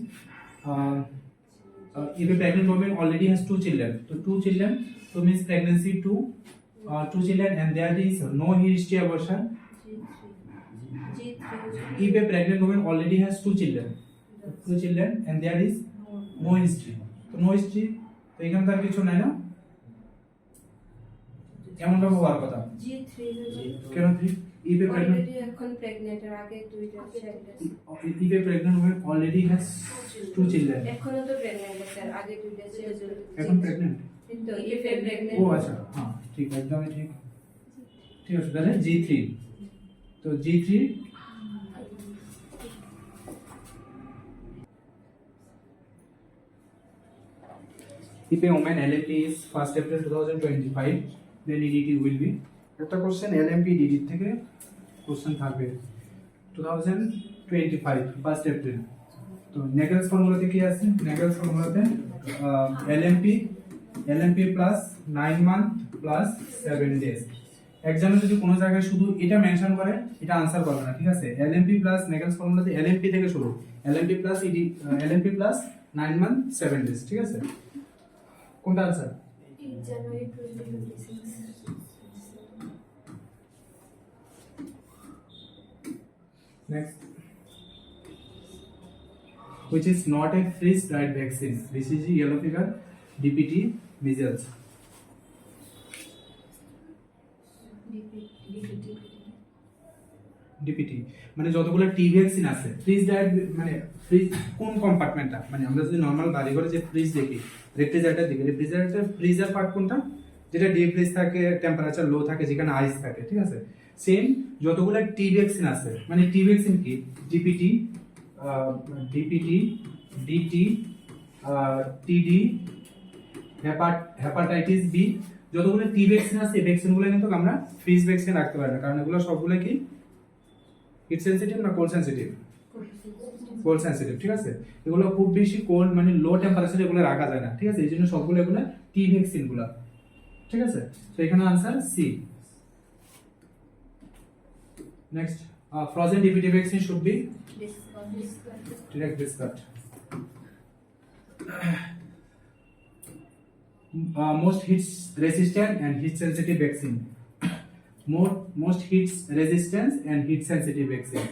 if a pregnant woman already has 2 children so 2 children so means pregnancy 2 children and there is no history abortion if a pregnant woman already has 2 children and there is no history so no history তো এখানে তার কিছু নাই না এমন ভাবে হওয়ার কথা G3 কেন 3 if a pregnant এখন প্রেগন্যান্ট এর আগে দুইটা ছেলে if a pregnant woman already has 2 children এখনো তো প্রেগন্যান্ট স্যার আগে দুইটা ছেলে এখন প্রেগন্যান্ট কিন্তু if a pregnant ও আচ্ছা হ্যাঁ ঠিক একদমই ঠিক ঠিক আছে তাহলে G3 তো G3 if a woman LMP is 1st April 2025 then EDT will be একটা কোশ্চেন LMP EDT থেকে কোশ্চেন থাকবে 2025 1st April তো নেগেলস ফর্মুলাতে কি আছে নেগেলস ফর্মুলাতে LMP plus 9 month plus 7 days এক্সামে যদি কোনো জায়গায় শুধু এটা মেনশন করে এটা আনসার করবে না, ঠিক আছে? এলএমপি প্লাস নেগেলস ফর্মুলাতে এলএমপি থেকে শুরু, LMP plus ED, LMP plus 9 month 7 days, ঠিক আছে? কোনটা আনসার? 8 January 2026. Next, which is not a freeze-dried vaccine? BCG, yellow fever, DPT, measles. DPT মানে যতগুলো টি ভ্যাকসিন আছে, ফ্রিজ ডায়েট মানে ফ্রিজ কোন কম্পার্টমেন্টটা, মানে আমরা যদি নরমাল বাড়ি ঘরে যে ফ্রিজ দেখি, রেফ্রিজারেটর দেখি, রেফ্রিজারেটর ফ্রিজার পার্ট কোনটা, যেটা ডিপ ফ্রিজ থাকে, টেম্পারেচার লো থাকে, যেখানে আইস থাকে, ঠিক আছে? সেম যতগুলো টি ভ্যাকসিন আছে, মানে টি ভ্যাকসিন কি, ডিপিটি, ডিপিটি, ডিটি, টিডি, হেপাটাইটিস বি, যতগুলো টি ভ্যাকসিন আছে এই ভ্যাকসিনগুলো কিন্তু আমরা ফ্রিজ ভ্যাকসিন রাখতে পারি না, কারণ এগুলো সবগুলো কি হিট সেনসিটিভ না কোল্ড সেনসিটিভ? কোল্ড সেনসিটিভ, ঠিক আছে? এগুলো খুব বেশি কোল্ড মানে লো টেম্পারেচারে এগুলো রাখা যায় না, ঠিক আছে? এই জন্য সবগুলো এগুলো টি ভ্যাকসিন গুলো, ঠিক আছে? তো এখানে answer C. Next, frozen DPT vaccine should be direct discard. Most heat resistant and heat sensitive vaccine. Most heat resistance and heat sensitive vaccine.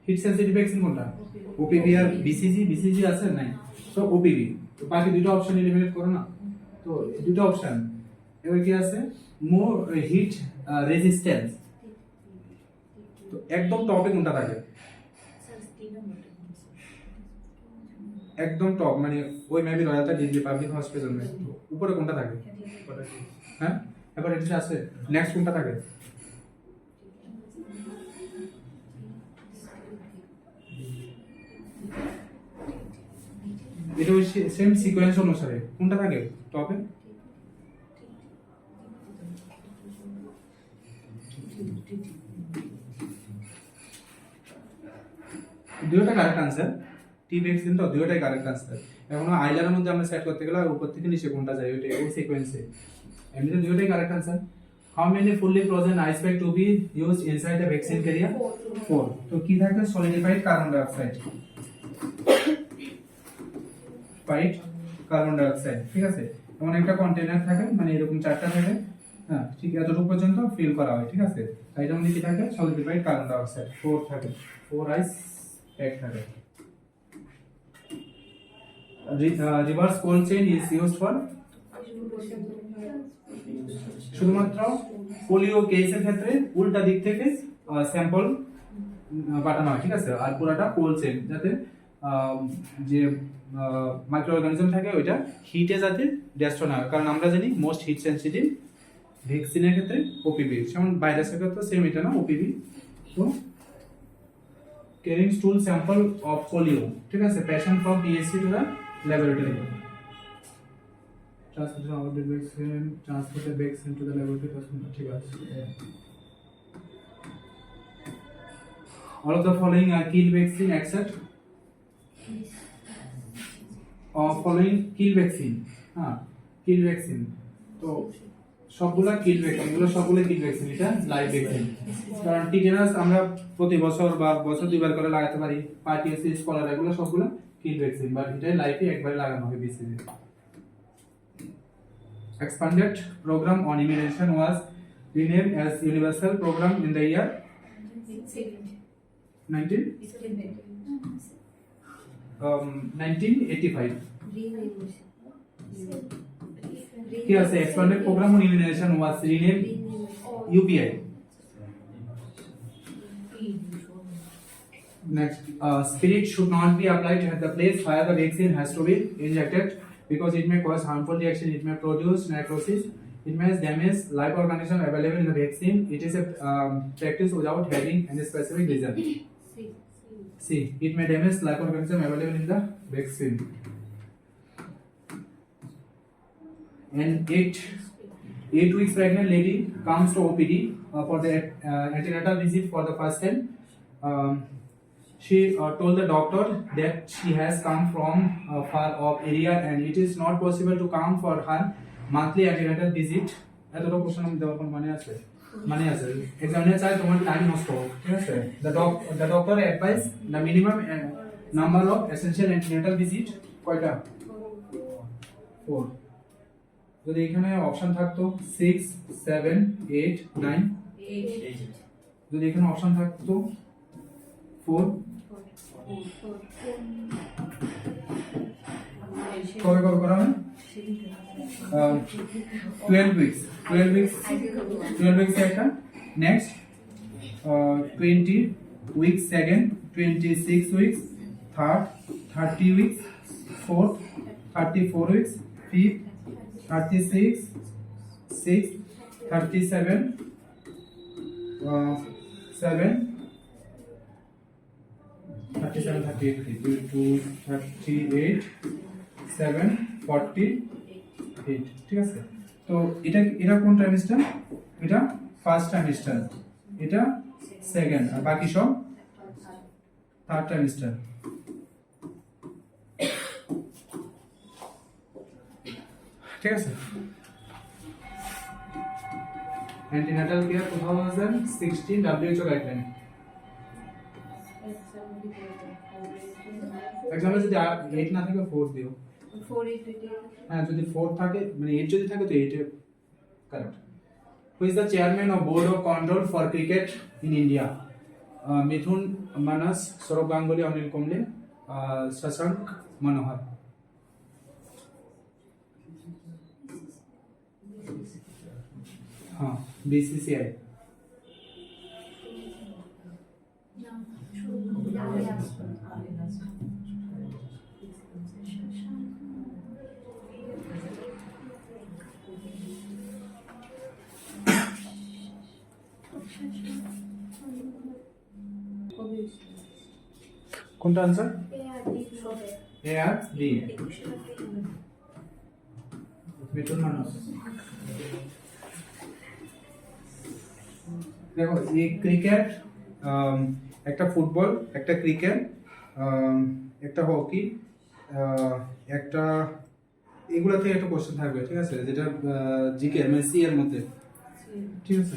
Heat sensitive vaccine কোনটা? ওপিভি আর বিসিজি, বিসিজি আছে নাই, তো ওপিভি। তো বাকি দুটো option eliminate করো না, তো দুটো অপশন এবার কি আছে, মোর হিট রেজিস্ট্যান্স, তো একদম টপে কোনটা থাকে? একদম টপ মানে ওই মেবি রয়্যালটা ডিগ্রি পাবলিক হসপিটাল মে উপরে কোনটা থাকে? হ্যাঁ, এবার এটা আছে, নেক্সট কোনটা থাকে? এটা ওই সেম সিকোয়েন্স অনুসারে কোনটা থাকে টপে? দুটোটা কারেক্ট আনসার, টি ভ্যাকসিন তো দুটোটাই কারেক্ট আনসার। এখন আইলারের মধ্যে আমরা সেট করতে গেলে উপর থেকে নিচে কোনটা যায় ওইটা ওই সিকোয়েন্সে, এমনিতে দুটোটাই correct answer. How many fully frozen ice pack to be used inside the vaccine carrier? 4। তো কি থাকে? সলিডিফাইড কার্বন ডাই অক্সাইড, ফাইট কার্বন ডাই অক্সাইড, ঠিক আছে? এমন একটা কন্টেইনার থাকে, মানে এরকম চারটা থাকে, হ্যাঁ, ঠিক এতটুকু পর্যন্ত ফিল করা হয়, ঠিক আছে? তাই এটার মধ্যে কি থাকে? সলিডিফাইড কার্বন ডাই অক্সাইড 4 থাকে, 4 আইস প্যাক থাকে। Reverse cold chain is used for শুধুমাত্র পোলিও কেসের ক্ষেত্রে উল্টা দিক থেকে স্যাম্পল পাঠানো হয়, ঠিক আছে? আর পুরাটা কোল্ড চেইন, যাতে যে মাইক্রো অর্গানিজম থাকে ওইটা হিটে যাতে ডেস্ট্রয় না হয়, কারণ আমরা জানি মোস্ট হিট সেনসিটিভ ভ্যাকসিনের ক্ষেত্রে ওপিভি, যেমন ভাইরাসের ক্ষেত্রে সেম এটা না ওপিভি। তো ক্যারিং স্টুল স্যাম্পল অফ পোলিও, ঠিক আছে? Patient from PSC to the laboratory, transmission of the vaccine, transport the vaccine to the laboratory, ঠিক আছে? All of the following are kill vaccine except following kill vaccine, হ্যাঁ, kill vaccine, তো সবগুলা কিল vaccine, এগুলো সবগুলো কিল vaccine, এটা live vaccine. কারণ tetanus আমরা প্রতি বছর বা বছর দুইবার করে লাগাতে পারি, পার্টিএসিস, কলেরা, এগুলো সবগুলো কিল ভ্যাকসিন, বাট এটা লাইভে একবারে লাগানো হবে BCG. Expanded program on immunization was renamed as Universal Program in the year 1985. কি আছে? Expanded program on immunization was renamed UPI. Next, spirit should not be applied at the place where the vaccine has to be injected because it may cause harmful reaction, it may produce necrosis, it may damage live organism available in the vaccine. It is a practice without having any specific reason. C. It may damage live organism available in the vaccine. And 8. 8 weeks pregnant lady comes to OPD for the antenatal visit for the first time. She told the doctor that she has come from a far off area and it is not possible to come for her monthly antenatal visit. এতটা question আমি দেওয়ার কোনো মানে আছে examiner চাই তোমার time নষ্ট হোক, ঠিক আছে? The doctor advised the minimum number of essential antenatal visit কয়টা? 4. যদি এখানে অপশন থাকতো 6 7 8 9, যদি এখানে অপশন থাকতো 4, কবে কবে করা হয়? 12 weeks একটা, next 20 weeks second, 26 weeks third, 30 weeks fourth, 34 weeks fifth, 36 sixth, 37 7 37 38 32 38 7 48, ঠিক আছে? তো এটা কোন ট্রাইমেস্টার? এটা ফার্স্ট ট্রাইমেস্টার, এটা সেকেন্ড, আর বাকি সব থার্ড ট্রাইমেস্টার। ঠিক আছে? Antenatal care 2016 WHO guideline. Example যদি 8 না থাকে 4 দিও। 4 8 হ্যাঁ, যদি 4 থাকে মানে 8 যদি থাকে তো 8 এ correct. Who is the chairman of board of control for cricket in India? Mithun Manas, Saurav Ganguly, Anil Kumble, Shashank Manohar. हाँ, BCCI. কোনটা आंसर? A R D. মিথুন মানস। দেখো এই ক্রিকেট, একটা ফুটবল, একটা ক্রিকেট, একটা হকি, একটা এগুলা থেকে একটা কোশ্চেন থাকবে, ঠিক আছে? যেটা জিকে মানে সি এর মধ্যে, ঠিক আছে?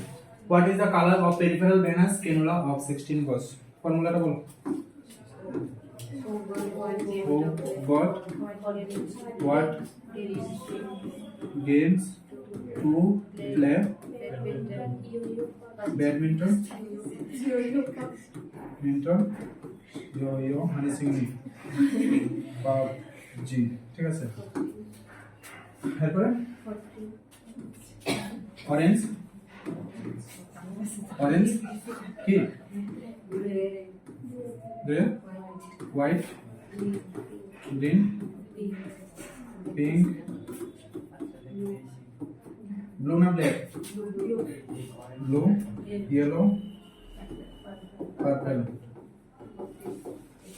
What is the colour of peripheral venous cannula of 16 gauge? ফর্মুলাটা বলো। What games to play? Badminton, yo-yo, honey singing, PUBG, ঠিক আছে? এরপরে অরেঞ্জ কি? Red, white, green, pink, blue না ব্ল্যাক? Blue, yellow, purple.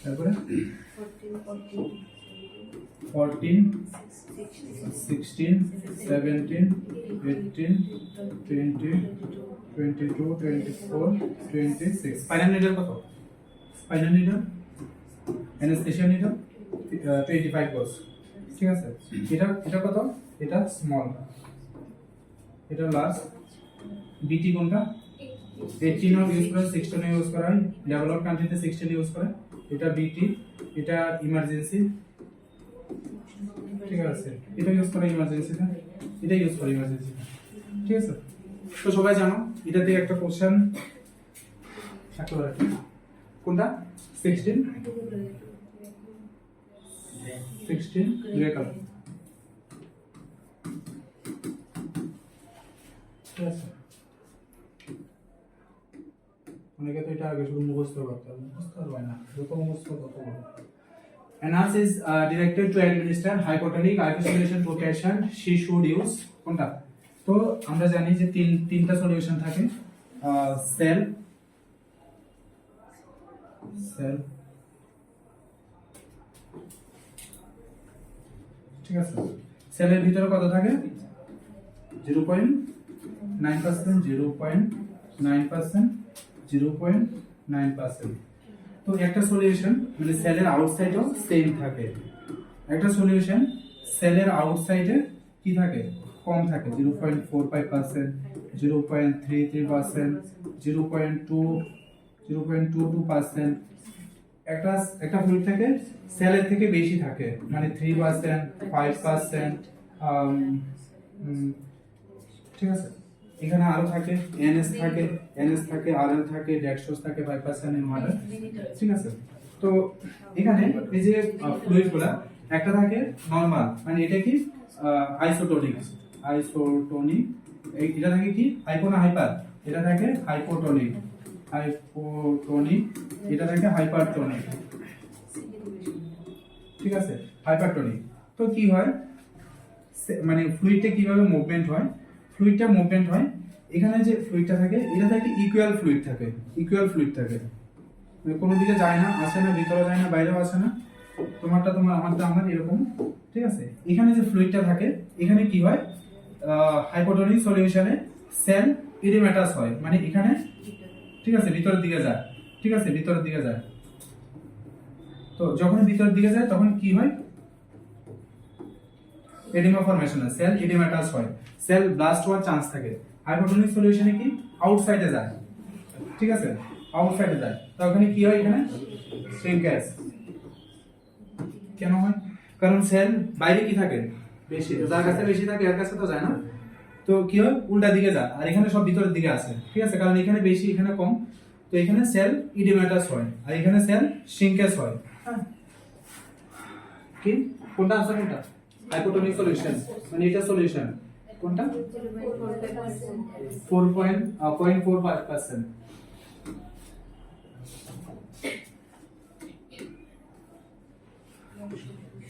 তারপরে 14 16 17 18 20 22 24 26। ফাইনাল নিডার কত? Final needle anaesthesia needle 25 গজ, ঠিক আছে? এটা কত? এটা স্মল, এটা লার্জ। বিটি কোনটা? 18 ও ইউজ করে, 16 ও ইউজ করা হয়, ডেভেলপড কান্ট্রিতে 16 ইউজ করে। এটা বিটি, এটা ইমার্জেন্সি, ঠিক আছে? এটা ইউজ করে ইমার্জেন্সিতে, এটা ইউজ করে ইমার্জেন্সিতে, ঠিক আছে? তো সবাই জানো এটা থেকে একটা কোশ্চেন কোনটা? 16 গ্রে কালার, ঠিক আছে? অনেকে তো এটা আগে শুধু মুখস্থ করতে হবে, মুখস্থ হবে না, যত মুখস্থ তত ভালো। A nurse is directed to administer hypotonic hypostimulation location. She should use কোনটা? তো আমরা জানি যে তিনটা সলিউশন থাকে, সেল, ঠিক আছে? সেলের ভিতরে কত থাকে? 0.9%, 0.9%, 0.9%। তো একটা সলিউশন মানে সেলের আউটসাইডও সেম থাকে, একটা সলিউশন সেলের আউটসাইডে কি থাকে, কম থাকে, 0.45%, 0.33%, 0.22%। একটা ফ্লুইড থেকে সেলের থেকে বেশি থাকে, মানে 3%, 5%, ঠিক আছে। এখানে আরো থাকে, NS থাকে, RL থাকে, ডেক্সট্রোজ থাকে 5% এর মডেল, ঠিক আছে। তো এখানে এই যে ফ্লুইডগুলা একটা থাকে নরমাল, মানে এটা কি আইসোটোনিক, এটা থাকে কি হাইপো না হাইপার, এটা থাকে হাইপোটোনিক, এটা থাকে হাইপারটোনিক, ঠিক আছে, হাইপারটোনিক। তো কি হয়, মানে ফ্লুইডটা কিভাবে মুভমেন্ট হয়, ফ্লুইডটা মুভমেন্ট হয়, এখানে যে ফ্লুইডটা থাকে এটা থাকে ইকুয়াল ফ্লুইড থাকে, মানে কোনো দিকে যায় না, আসে না, ভিতরে যায় না, বাইরেও আসে না, তোমারটা তোমার, আমারটা আমার, এরকম, ঠিক আছে। এখানে যে ফ্লুইডটা থাকে এখানে কি হয়, হাইপোটোনিক সলিউশনে সেল ইডিমেটাস হয়, মানে এখানে, ঠিক আছে, ভিতরের দিকে যায়, ঠিক আছে, ভিতরের দিকে যায়। তো যখন ভিতরের দিকে যায় তখন কি হয়, এডিমা ফরমেশন হয়, সেল ইডিমেটাস হয়, সেল ব্লাস্ট হওয়ার চান্স থাকে। হাইপোটোনিক সলিউশনে কি আউটসাইডে যায়, ঠিক আছে, আউটসাইডে যায়, তো ওখানে কি হয়, এখানে শ্রিঙ্কেজ। কেন হয়, কারণ সেল বাইরে কি থাকে বেশি, যার কাছে বেশি থাকে এর কাছে তো যায় না, তো কি হয় উল্টা দিকে যায়, আর এখানে সব ভিতরের দিকে আসে, ঠিক আছে, কারণ এখানে বেশি এখানে কম, তো এখানে সেল ইডিমেটাস হয় আর এখানে সেল শ্রিঙ্কেজ হয়। হ্যাঁ, কি কোনটা আনসার, কোনটা হাইপোটোনিক সলিউশন, মানে এটা সলিউশন কোনটা 4.45%।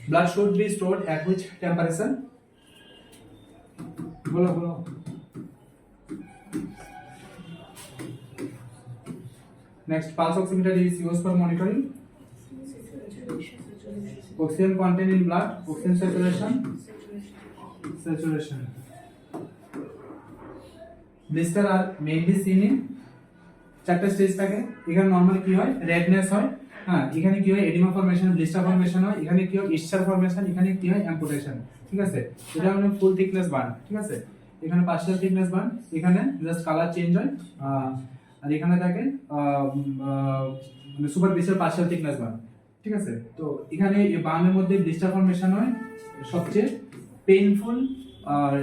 Blood should be stored at which temperature? बोलो बोलो। Next, pulse oximeter is used for monitoring oxygen content in blood, oxygen saturation. Blister are mainly seen in চারটা স্টেজ থাকে। এখানে নরমাল কি হয়, রেডনেস হয়, হ্যাঁ, এখানে কি হয় এডিমা ফরমেশন, ব্লিস্টার ফরমেশন হয়, এখানে কি হয় ইস্টার ফরমেশন, এখানে কি হয় অ্যাম্পুটেশন, ঠিক আছে। এটা মানে ফুল থিকনেস বার্ন, ঠিক আছে, এখানে পার্শিয়াল থিকনেস বার্ন, এখানে জাস্ট কালার চেঞ্জ হয়, আর এখানে থাকে মানে সুপারফিশিয়াল পার্শিয়াল থিকনেস বার্ন, ঠিক আছে। তো এখানে এই বার্নের মধ্যে ব্লিস্টার ফরমেশন হয় সবচেয়ে পেইনফুল, আর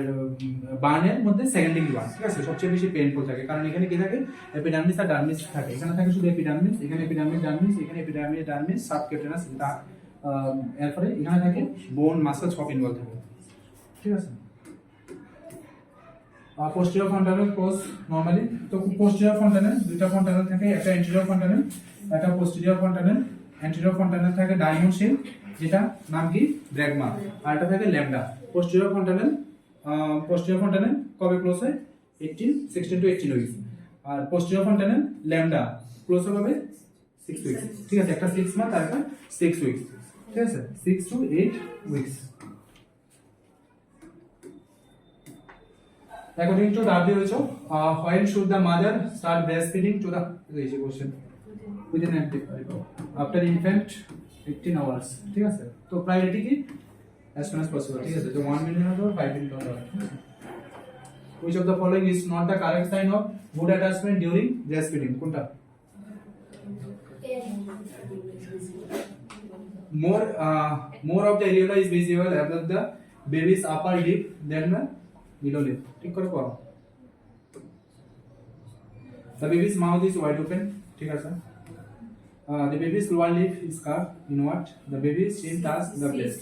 বার্নের মধ্যে সেকেন্ডারি বার্ন, ঠিক আছে, সবচেয়ে বেশি পেইনফুল থাকে, কারণ এখানে কি থাকে এপিডার্মিস আর ডার্মিস থাকে, এখানে থাকে শুধু এপিডার্মিস, এখানে এপিডার্মিস ডার্মিস, এখানে এপিডার্মিস ডার্মিস সাবকিউটেনাস, এরপরে এখানে থাকে বোন মাসল সব ইনভলভ থাকে, ঠিক আছে। পোস্টেরিয়র ফন্টানেল কোষ নরমালি, তো পোস্টেরিয়র ফন্টানেল দুইটা ফন্টানেল থাকে, একটা এন্টেরিয়র ফন্টানেল, একটা পোস্টেরিয়র ফন্টানেল। এন্টেরিয়র ফন্টানেল থাকে ডায়মন্ড শেপ, যেটা নাম কি ব্র্যাগমা, আর এটা থাকে ল্যামডা। পোস্টেরিয়র ফন্টানেল কবে ক্লোজ হয়, 16 to 18 উইকস, আর পোস্টেরিয়র ফন্টানেল ল্যামডা ক্লোজ হবে 6 উইকস, ঠিক আছে, একটা 6 মান্থ আর একটা 6 উইকস, ঠিক আছে, 6 to 8 weeks. According to WHO, when should the mother start breastfeeding to the easy question within after infant 18 hours, ঠিক আছে। তো প্রায়োরিটি কি as soon as possible, ঠিক আছে, তো 1 minute or 5 minute or which of the following is not the correct sign of good attachment during breastfeeding, কোনটা more of the areola is visible above the baby's upper lip than the middle lip, ঠিক করে পড়ো। The baby's mouth is wide open, ঠিক আছে। The baby's lower lip is curved inward. The baby's chin touches the breast.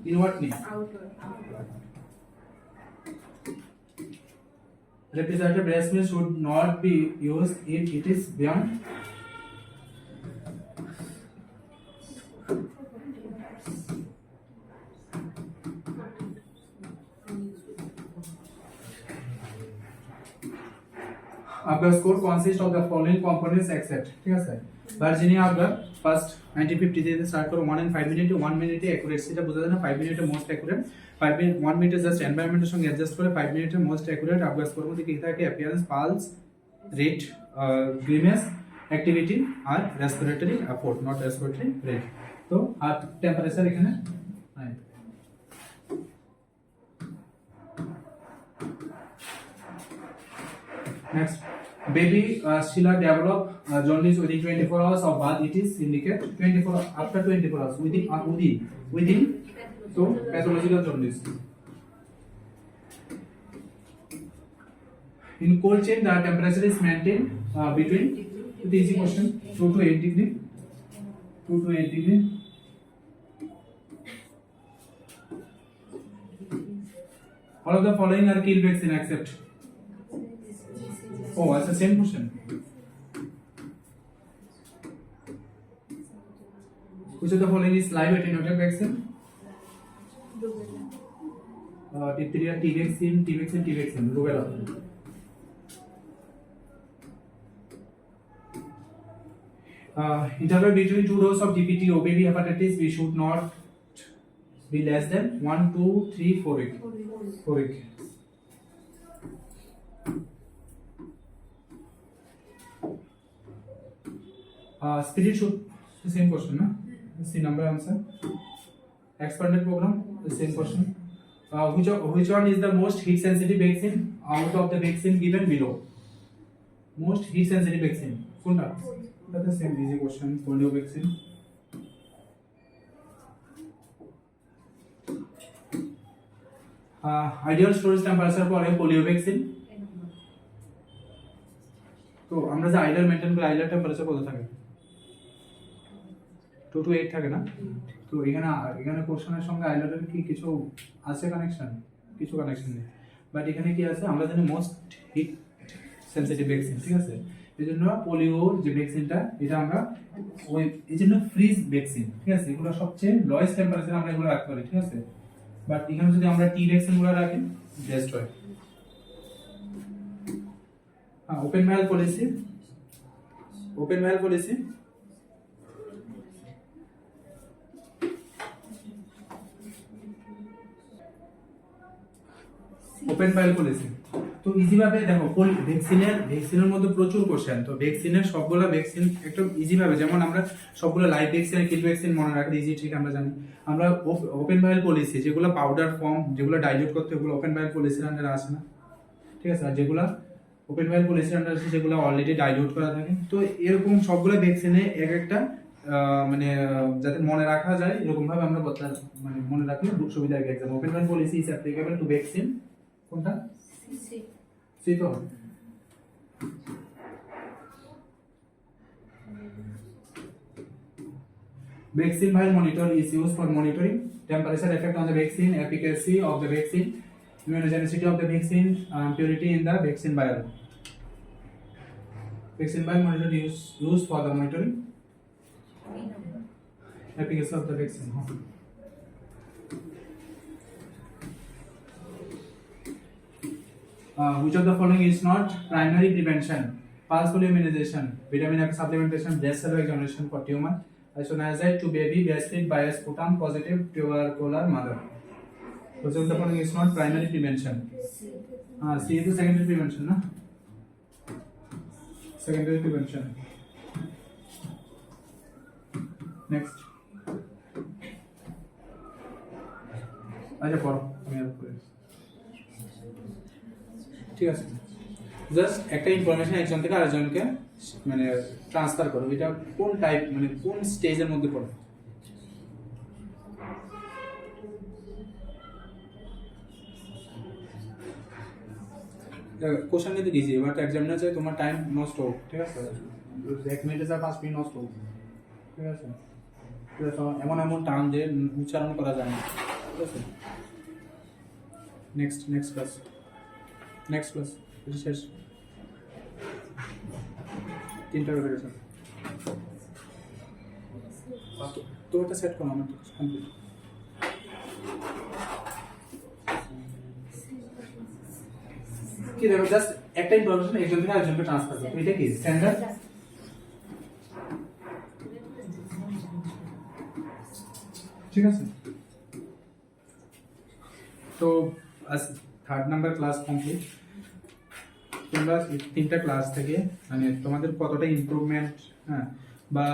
Inward knee. Refrigerator breast milk should not be used if it is beyond Agar score consists of the following components except, ঠিক আছে, Virginia agar first 1950 দিয়ে start করো 1 and 5 মিনিটে 1 মিনিটে অ্যাকুরেসিটা বোঝা যায় না 5 মিনিটে মোস্ট অ্যাকুরেট 5 মিনিট 1 মিনিটে জাস্ট এনवायरमेंटेর সঙ্গে অ্যাডজাস্ট করে 5 মিনিটে মোস্ট অ্যাকুরেট আবগাস করব কি থাকে appearance pulse rate grimace activity আর respiratory effort not respiratory rate তো আর টেম্পারেচার এখানে নাই next baby Sheila develop jaundice within 24 hours of birth it is indicate 24 after 24 hours within so pathological jaundice in cold chain the temperature is maintained between the easy question 2 to 8 degree 2 to 8 degree all of the following are kill vaccine except oh that's the same question which of the following is live attenuated vaccine diphtheria T vaccine rubella interval between two doses of DPT or baby hepatitis we should not be less than 1 2 3 4 week 4 week spirit should the same question na see number answer expanded program the same question which one is the most heat sensitive vaccine out of the vaccine given below most heat sensitive vaccine কোনটা that's the same easy question polio vaccine ideal storage temperature for a polio vaccine তো আমরা যে ideal maintain করি ideal temperature কত থাকে 2 to 8 থাকে না তো এখানে কোশ্চেনের সঙ্গে আইডালের কি কিছু আছে কানেকশন কিছু কানেকশন নেই বাট এখানে কি আছে আমরা জানি মোস্ট হিট সেনসিটিভ ভ্যাকসিন ঠিক আছে এজন্য পোলিওর যে ভ্যাকসিনটা এটা আমরা ওই এজন্য ফ্রিজ ভ্যাকসিন ঠিক আছে এগুলো সবচেয়ে লোয়েস্ট টেম্পারেচার আমরা এগুলো রাখতে পারি ঠিক আছে বাট এখানে যদি আমরা টি ভ্যাকসিন গুলো রাখি বেস্ট হয় open vial policy open vial policy তো ইজি ভাবে দেখো ভ্যাকসিনের মধ্যে প্রচুর কোশ্চেন তো ভ্যাকসিনের সবগুলো ভ্যাকসিন একটু ইজি ভাবে যেমন আমরা সবগুলো লাইভ ভ্যাকসিন কিল ভ্যাকসিন মনে রাখতে ইজি ঠিক আমরা জানি আমরা ওপেন ভায়াল পলিসি যেগুলো পাউডার ফর্ম যেগুলো ডাইলিউট করতে ওগুলো ওপেন ভায়াল পলিসির আন্ডারে আসে না ঠিক আছে আর যেগুলো ওপেন ভায়াল পলিসির আন্ডারে আছে যেগুলো অলরেডি ডাইলিউট করা থাকে তো এরকম সবগুলো ভ্যাকসিনে এক একটা মানে যাতে মনে রাখা যায় এরকম ভাবে আমরা মানে মনে রাখলে সুবিধা হয় exam open ভায়াল policy is applicable to vaccine কোনটা সি তো vaccine vial monitor is used for monitoring temperature effect on the vaccine efficacy of the vaccine immunogenicity of the vaccine purity in the vaccine vial vaccine vial monitor used for the monitoring efficacy of the vaccine which of the following is not primary prevention pulse polio immunization vitamin F supplementation breast cell examination for tumor isoniazid to baby breastfed by a sputum positive tubercular mother which of the following is not primary prevention C is the secondary prevention na secondary prevention next আচ্ছা পড়ো আমি আর পড়ি ঠিক আছে just একটা information একজন থেকে আরেকজনকে মানে ট্রান্সফার করো এটা কোন টাইপ মানে কোন স্টেজের মধ্যে পড়ে কোশ্চেন কিন্তু ইজি এবার এক্সামিনার চাই তোমার টাইম নষ্ট হোক ঠিক আছে 1 মিনিটে যা 5 মিনিট নষ্ট হোক ঠিক আছে এমন এমন টার্ম যে উচ্চারণ করা যায় না ঠিক আছে নেক্সট ক্লাস এটা শেষ তিনটা হয়ে গেছে তো ওটা সেট করো আমার কমপ্লিট কি দেখো জাস্ট একটা ইনফরমেশন একজন থেকে আরেকজনকে ট্রান্সফার করো এটা কি স্ট্যান্ডার্ড ঠিক আছে? তো আজ 3rd নাম্বার ক্লাস কমপ্লিট। তোমরা এই 3টা ক্লাস থেকে মানে তোমাদের কতটা ইমপ্রুভমেন্ট, হ্যাঁ, বা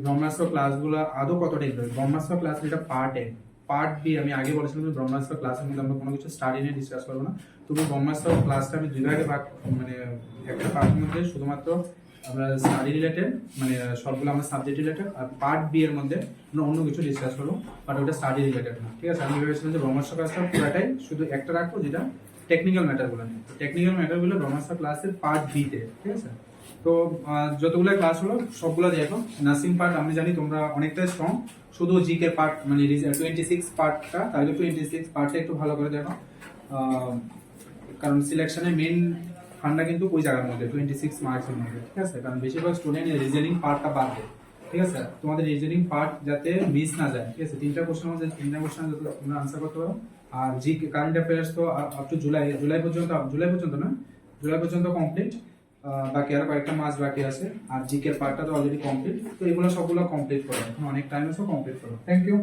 ব্রহ্মাস্ত্র ক্লাসগুলো আদৌ কতটা ইমপ্রুভ। ব্রহ্মাস্ত্র ক্লাস এটা পার্ট এ, পার্ট বি আমি আগে বলেছিলাম যে ব্রহ্মাস্ত্র ক্লাসের মধ্যে আমরা কোনো কিছু স্টাডি নিয়ে ডিসকাস করবো না। তবু ব্রহ্মাস্ত্র ক্লাসটা আমি দুই ভাগে ভাগ, মানে একটা পার্টের মধ্যে শুধুমাত্র আমরা স্টাডি রিলেটেড, মানে সবগুলো আমরা সাবজেক্ট রিলেটেড, আর পার্ট বি এর মধ্যে আমরা অন্য কিছু ডিসকাস করবো, বাট ওটা স্টাডি রিলেটেড না। ঠিক আছে? আমি ভেবেছিলাম যে ব্রহ্মাস্ত্র ক্লাসটা পুরাটাই শুধু একটা রাখবো যেটা টেকনিক্যাল ম্যাটারগুলো নিয়ে। টেকনিক্যাল ম্যাটারগুলো ব্রহ্মাস্ত্র ক্লাসের পার্ট বি তে। ঠিক আছে? তো যতগুলো ক্লাস হলো সবগুলো দেখো। নার্সিং পার্ট আমি জানি তোমরা অনেকটাই স্ট্রং, শুধু জিকে পার্ট মানে 26 পার্টটা, তাহলে 26 পার্টটা একটু ভালো করে দেখো। কারণ সিলেকশনের মেইন ফান্ডা কিন্তু ওই জায়গার মধ্যে 26 মার্কসের মধ্যে। ঠিক আছে? কারণ বেশিরভাগ স্টুডেন্ট রিজনিং পার্টটা বাদ দেয়। ঠিক আছে? তোমাদের রিজনিং পার্ট যাতে মিস না যায়। ঠিক আছে? 3টা কোশ্চেন মধ্যে 3টা কোশ্চেন যাতে তোমরা আনসার করতে পারো। আর জি কারেন্ট অ্যাফেয়ার্স তো আপ টু জুলাই পর্যন্ত কমপ্লিট। বাকি আর কয়েকটা মাস বাকি আছে। আর জিকের পার্টটা তো অলরেডি কমপ্লিট। তো এগুলো সবগুলো কমপ্লিট করো, এখন অনেক টাইম আছে, কমপ্লিট করো। Thank you.